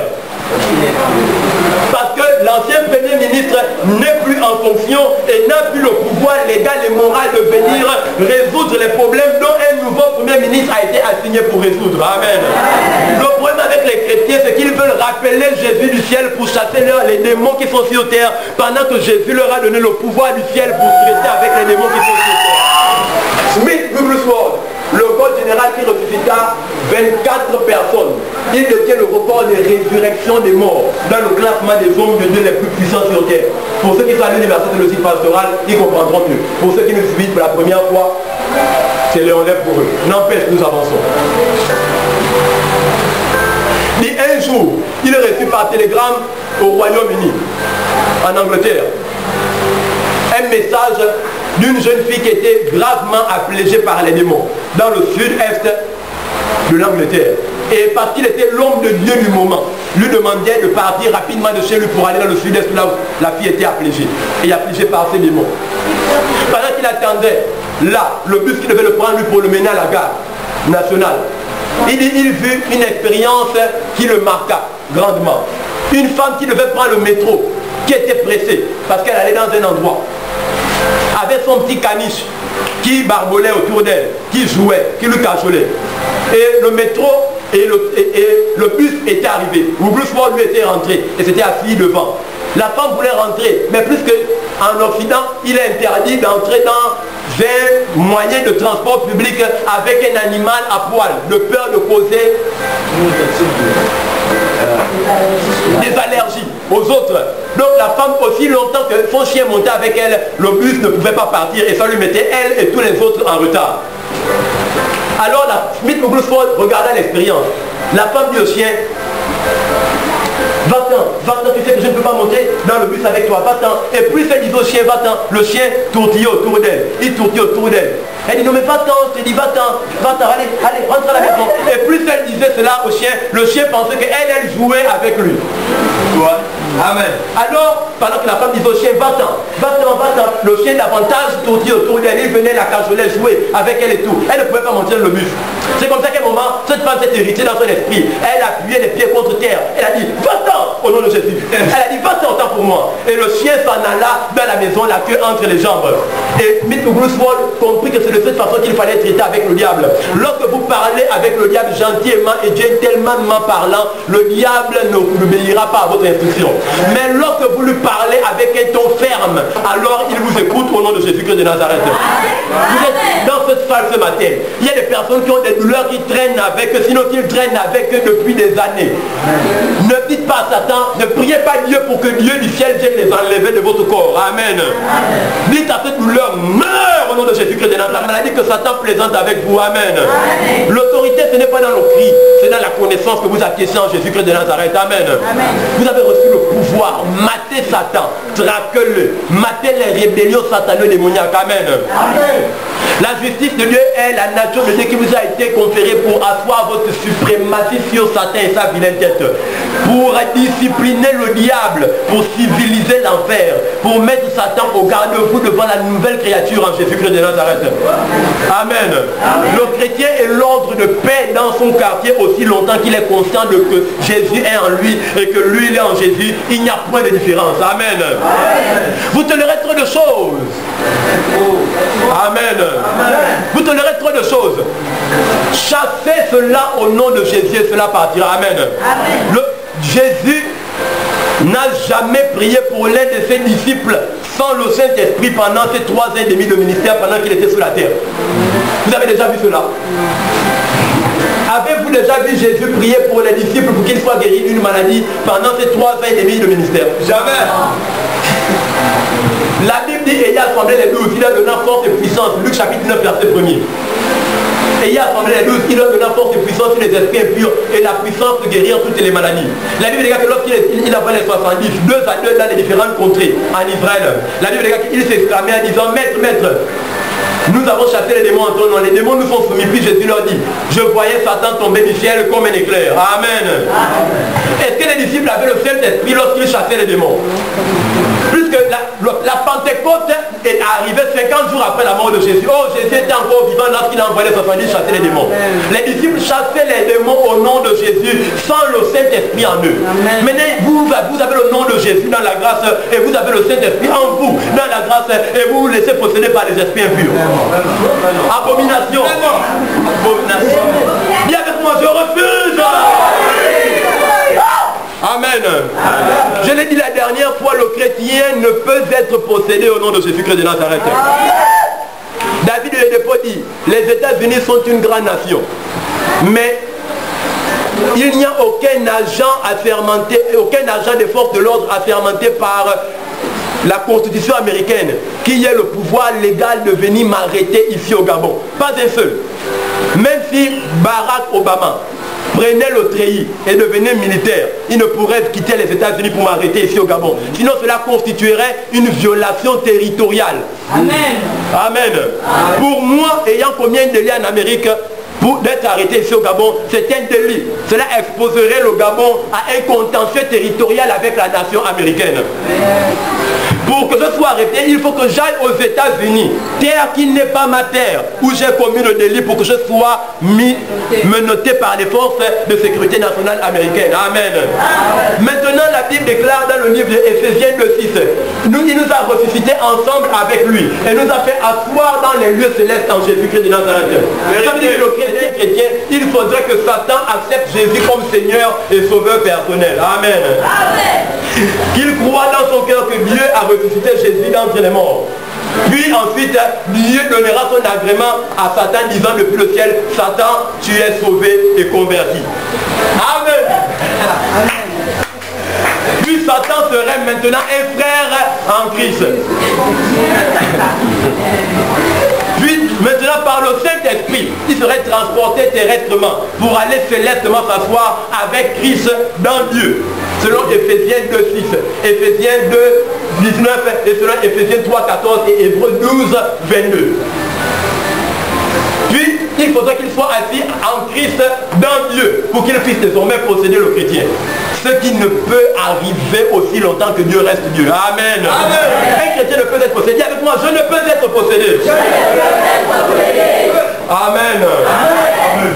Parce que l'ancien Premier ministre n'est plus en fonction et n'a plus le pouvoir légal et moral de venir résoudre les problèmes dont un nouveau Premier ministre a été assigné pour résoudre. Amen. Le problème avec les chrétiens, c'est qu'ils veulent rappeler Jésus du ciel pour chasser les démons qui sont sur terre, pendant que Jésus leur a donné le pouvoir du ciel pour traiter avec les démons qui sont sur terre. Smith Wigglesworth, le code général qui ressuscita 24 personnes. Il détient le record de résurrection des morts dans le classement des hommes de Dieu les plus puissants sur terre. Pour ceux qui sont à l'université de logique pastorale, ils comprendront mieux. Pour ceux qui nous suivent pour la première fois, c'est Léon-Lève pour eux. N'empêche, nous avançons. Et un jour, il est reçu par télégramme au Royaume-Uni, en Angleterre, un message d'une jeune fille qui était gravement affligée par les démons dans le sud-est de l'Angleterre. Et parce qu'il était l'homme de Dieu du moment, lui demandait de partir rapidement de chez lui pour aller dans le sud-est là où la fille était affligée. Et affligée par ces démons. Pendant qu'il attendait, là, le bus qui devait le prendre lui pour le mener à la gare nationale, il vit une expérience qui le marqua grandement. Une femme qui devait prendre le métro, qui était pressée parce qu'elle allait dans un endroit, avec son petit caniche qui barbolait autour d'elle, qui jouait, qui lui cajolait. Et le métro et le bus était arrivé. Wigglesworth lui était rentré et s'était assis devant. La femme voulait rentrer, mais plus qu'en Occident, il est interdit d'entrer dans un moyen de transport public avec un animal à poil, de peur de causer des allergies aux autres. Donc la femme, aussi longtemps que son chien montait avec elle, le bus ne pouvait pas partir et ça lui mettait elle et tous les autres en retard. Alors Smith Wigglesworth regarda l'expérience. La femme dit au chien, va-t'en, tu sais que je ne peux pas monter dans le bus avec toi, va-t'en. Et plus elle dit au chien, va-t'en, le chien tourtillait autour d'elle, il tourtillait autour d'elle. Elle dit, non mais va-t'en, je te dis va-t'en, allez, rentre à la maison. Et plus elle disait cela au chien, le chien pensait qu'elle jouait avec lui. Ouais. Amen. Alors, pendant que la femme disait au chien, va-t'en, le chien davantage tourtillait autour d'elle, il venait la cajoler, jouer avec elle et tout. Elle ne pouvait pas monter dans le bus. C'est comme ça qu'à un moment, cette femme s'est irritée dans son esprit. Elle appuyait les pieds contre terre. Elle a dit, va-t'en au nom de Jésus. Elle a dit, va-t'en, autant pour moi. Et le chien s'en alla dans la maison, la queue entre les jambes. Et Smith Wigglesworth comprit que c'est de cette façon qu'il fallait traiter avec le diable. Lorsque vous parlez avec le diable gentiment et gentiment parlant, le diable n'obéira pas à votre instruction. Mais lorsque vous lui parlez avec un ton ferme, alors il vous écoute au nom de Jésus-Christ de Nazareth. Vous êtes dans cette salle ce matin. Il y a des personnes qui ont des douleurs qui traînent avec eux, sinon qu'ils traînent avec eux depuis des années. Ne dites pas à Satan, ne priez pas Dieu pour que Dieu du ciel vienne les enlever de votre corps. Amen. Dites à cette douleur, meurs au nom de Jésus-Christ de Nazareth. La maladie que Satan plaisante avec vous. Amen. L'autorité, ce n'est pas dans nos cris, c'est dans la connaissance que vous acquiescez en Jésus-Christ de Nazareth. Amen. Vous avez reçu le pouvoir. Matez Satan, traquez-le, matez les rébellions satanées démoniaques. Amen. La justice de Dieu est la nature de Dieu qui vous a été conférée pour asseoir votre suprématie sur Satan et sa vilaine tête, pour discipliner le diable, pour civiliser l'enfer, pour mettre Satan au garde-fou devant la nouvelle créature en Jésus-Christ de Nazareth. Amen. Le chrétien est l'ordre de paix dans son quartier aussi longtemps qu'il est conscient de que Jésus est en lui et que lui il est en Jésus. Il n'y a point de différence. Amen. Vous tolérez trop de choses. Amen. Vous tolérez trop de choses. Chassez cela au nom de Jésus et cela partira. Amen. Jésus n'a jamais prié pour l'un de ses disciples sans le Saint-Esprit pendant ces 3 ans et demi de ministère pendant qu'il était sur la terre. Vous avez déjà vu cela? Avez-vous déjà vu Jésus prier pour les disciples pour qu'ils soient guéris d'une maladie pendant ces 3 ans et demi de ministère? Jamais. La Bible dit, ayant assemblé les 12, il leur donna force et puissance. Luc chapitre 9, verset 1er. Ayant assemblé les 12, il leur donna force et puissance sur les esprits impurs et la puissance de guérir toutes les maladies. La Bible dit que lorsqu'il envoie les 70, 2 à 2 dans les différentes contrées en Israël, la Bible dit qu'il s'exclamait en disant, maître, maître, nous avons chassé les démons en ton nom. Les démons nous sont soumis. Puis Jésus leur dit, je voyais Satan tomber du ciel comme un éclair. Amen. Est-ce que les disciples avaient le Saint-Esprit lorsqu'ils chassaient les démons? Puisque la Pentecôte est arrivée 50 jours après la mort de Jésus. Oh, Jésus était encore vivant lorsqu'il a envoyé les 70 chasser les démons. Les disciples chassaient les démons au nom de Jésus sans le Saint-Esprit en eux. Maintenant, vous avez le nom de Jésus dans la grâce et vous avez le Saint-Esprit en vous dans la grâce et vous vous laissez posséder par les esprits impurs. Abomination. Abomination. Dis avec moi, je refuse. Amen. Je l'ai dit la dernière fois, le chrétien ne peut être possédé au nom de Jésus-Christ de Nazareth. David le dépôt dit, les États-Unis sont une grande nation, mais il n'y a aucun agent assermenté, aucun agent des forces de l'ordre assermenté par la Constitution américaine qui ait le pouvoir légal de venir m'arrêter ici au Gabon. Pas un seul. Même si Barack Obama prenait le treillis et devenait militaire, il ne pourrait quitter les États-Unis pour m'arrêter ici au Gabon. Sinon cela constituerait une violation territoriale. Amen. Amen. Amen. Pour moi, ayant commis un délit en Amérique, pour d'être arrêté ici au Gabon, c'est un délit. Cela exposerait le Gabon à un contentieux territorial avec la nation américaine. Pour que je sois arrêté, il faut que j'aille aux États-Unis, terre qui n'est pas ma terre, où j'ai commis le délit pour que je sois menotté par les forces de sécurité nationale américaines. Amen. Maintenant, la Bible déclare dans le livre d'Éphésiens 2:6, il nous a ressuscités ensemble avec lui et nous a fait asseoir dans les lieux célestes en Jésus-Christ de Nazareth. Ça veut dire que le chrétien, il faudrait que Satan accepte Jésus comme Seigneur et Sauveur personnel. Amen. Qu'il croit dans son cœur que Dieu a ressuscité Jésus d'entre les morts. Puis ensuite, Dieu donnera son agrément à Satan disant depuis le ciel, Satan, tu es sauvé et converti. Amen. Puis Satan serait maintenant un frère en Christ. Puis maintenant par le Saint-Esprit, il serait transporté terrestrement pour aller célestement s'asseoir avec Christ dans Dieu. Selon Éphésiens 2:6, Éphésiens 2:19 et selon Éphésiens 3:14 et Hébreux 12:22. Puis il faudrait qu'il soit assis en Christ dans Dieu pour qu'il puisse désormais posséder le chrétien. Ce qui ne peut arriver aussi longtemps que Dieu reste Dieu. Amen. Amen. Un chrétien ne peut être possédé. Dis avec moi, je ne peux être possédé. Je ne peux être possédé. Amen. Amen.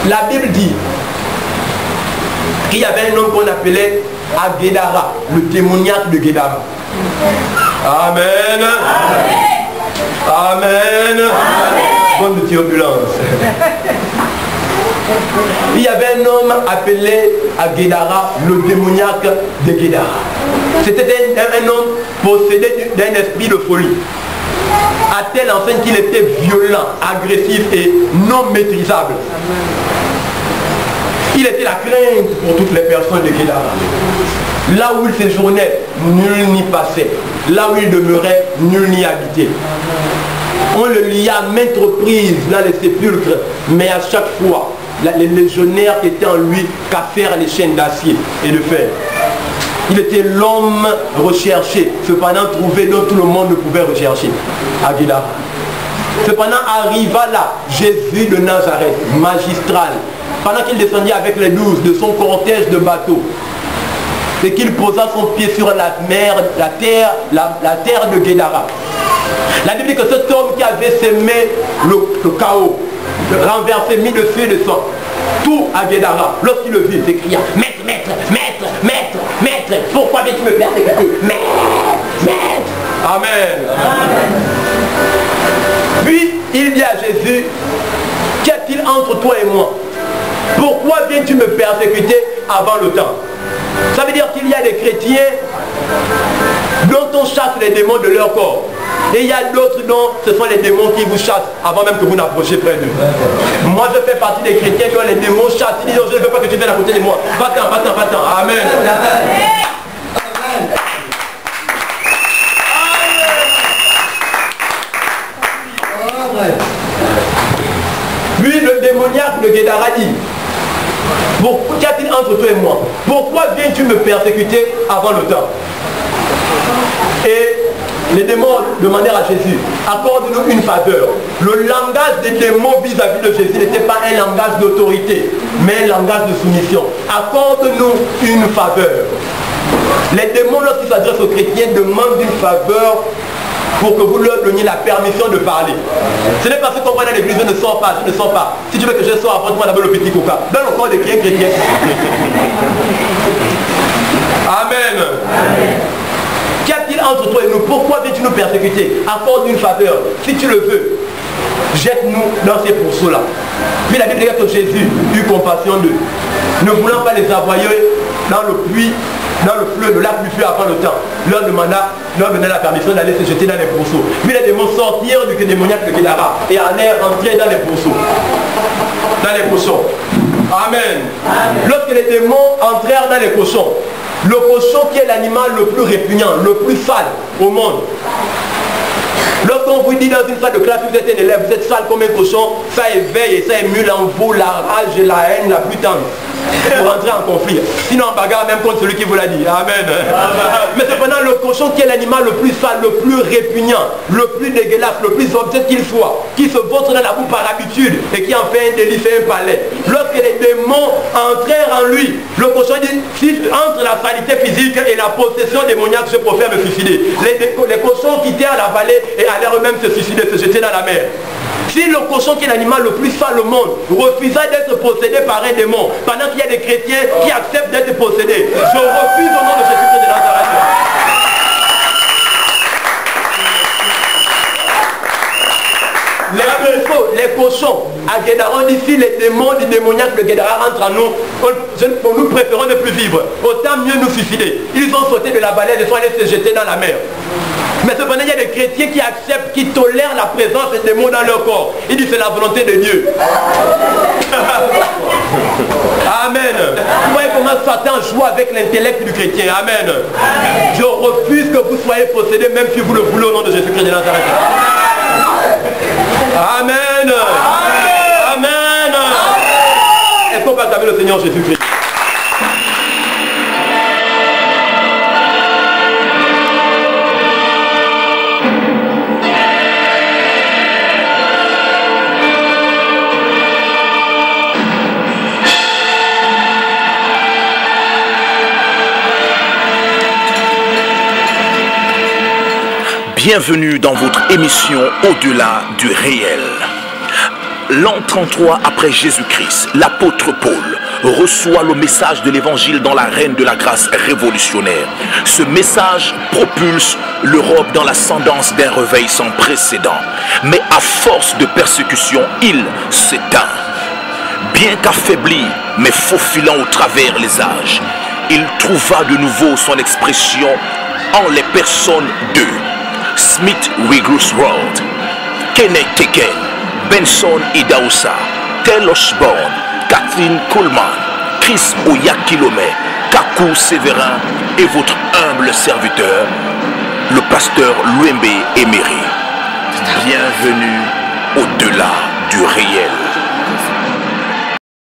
La Bible dit qu'il y avait un homme qu'on appelait Guédara, le démoniaque de Guédara. Amen. Amen. Amen. Bonne turbulence. Il y avait un homme appelé à Guédara, le démoniaque de Guédara. C'était un homme possédé d'un esprit de folie. À telle enseigne qu'il était violent, agressif et non maîtrisable. Il était la crainte pour toutes les personnes de Guédara. Là où il séjournait, nul n'y passait. Là où il demeurait, nul n'y habitait. On le lia à maintes reprises dans les sépulcres, mais à chaque fois, les légionnaires qui étaient en lui cassèrent les chaînes d'acier et de fer. Il était l'homme recherché, cependant trouvé dont tout le monde ne pouvait rechercher. Aguilar. Cependant arriva là Jésus de Nazareth, magistral, pendant qu'il descendait avec les 12 de son cortège de bateaux, et qu'il posa son pied sur la mer, la terre de Guédara. La Bible dit que cet homme qui avait sémé le chaos, renversé, mis le feu et le sang, tout à Guédara, lorsqu'il le vit, il s'écria: Maître, maître, maître, maître, maître, pourquoi viens-tu me persécuter? Maître, maître. Amen. Amen. Puis il dit à Jésus: qu'y a-t-il entre toi et moi? Pourquoi viens-tu me persécuter avant le temps? Ça veut dire qu'il y a des chrétiens dont on chasse les démons de leur corps. Et il y a d'autres dont ce sont les démons qui vous chassent avant même que vous n'approchiez près d'eux. Moi je fais partie des chrétiens dont les démons chassent. Ils disent: je ne veux pas que tu viennes à côté de moi. Va-t'en, va-t'en, va-t'en. Amen. Puis le démoniaque de Guédara dit: qu'y a-t-il entre toi et moi? Pourquoi viens-tu me persécuter avant le temps? Et les démons demandèrent à Jésus: accorde-nous une faveur. Le langage des démons vis-à-vis de Jésus n'était pas un langage d'autorité, mais un langage de soumission. Accorde-nous une faveur. Les démons, lorsqu'ils s'adressent aux chrétiens, demandent une faveur pour que vous leur donniez la permission de parler. Ce n'est pas ce qu'on voit dans l'église: je ne sors pas, je ne sors pas. Si tu veux que je sorte, apporte-moi d'abord le petit coca. Dans le corps des chrétiens. Amen. Amen. Qu'y a-t-il entre toi et nous? Pourquoi viens-tu nous persécuter? Accorde une faveur. Si tu le veux, jette-nous dans ces pourceaux-là. Puis la Bible dit que Jésus eut compassion d'eux, ne voulant pas les envoyer dans le puits, dans le fleuve, le lac du feu avant le temps. Leur donna la permission d'aller se jeter dans les pourceaux. Puis les démons sortirent du démoniaque de Guédara et allèrent entrer dans les pourceaux. Dans les cochons. Amen. Amen. Lorsque les démons entrèrent dans les cochons, le cochon qui est l'animal le plus répugnant, le plus sale au monde. Lorsqu'on vous dit dans une salle de classe, vous êtes un élève, vous êtes sale comme un cochon, ça éveille et ça émule en vous la rage et la haine la plus tendre pour entrer en conflit. Sinon on bagarre même contre celui qui vous l'a dit. Amen. Mais cependant, le cochon qui est l'animal le plus sale, le plus répugnant, le plus dégueulasse, le plus objet qu'il soit, qui se vautre dans la boue par habitude et qui en fait un délice et un palais. Lorsque les démons entrèrent en lui, le cochon dit: si entre la saleté physique et la possession démoniaque, je préfère me suicider. Les cochons quittèrent la vallée et allèrent eux-mêmes se suicider, se jeter dans la mer. Si le cochon qui est l'animal le plus sale au monde refusa d'être possédé par un démon, pendant qu'il y a des chrétiens qui acceptent d'être possédés, je refuse au nom de Jésus-Christ de Nazareth. Les cochons à Guédara, ici les démons du démoniaque de Guédara rentrent en nous, nous préférons ne plus vivre, autant mieux nous suicider. Ils ont sauté de la baleine et sont allés se jeter dans la mer. Mais cependant, il y a des chrétiens qui acceptent, qui tolèrent la présence des démons dans leur corps. Ils disent: c'est la volonté de Dieu. Amen. Vous voyez comment Satan joue avec l'intellect du chrétien. Amen. Je refuse que vous soyez possédés, même si vous le voulez, au nom de Jésus-Christ de Nazareth. Amen. Amen. Amen. Est-ce qu'on peut acclamer le Seigneur Jésus-Christ? Bienvenue dans votre émission Au-delà du réel. L'an 33 après Jésus-Christ, l'apôtre Paul reçoit le message de l'évangile dans l'arène de la grâce révolutionnaire. Ce message propulse l'Europe dans l'ascendance d'un réveil sans précédent. Mais à force de persécution, il s'éteint. Bien qu'affaibli, mais faufilant au travers les âges, il trouva de nouveau son expression en les personnes de Smith Wigglesworth, Kenneth Keken, Benson Idahosa, Tel Osborne, Kathleen Coleman, Chris Oyakilome, Kakou Sévérin et votre humble serviteur, le pasteur Louembe Emery. Bienvenue au-delà du réel.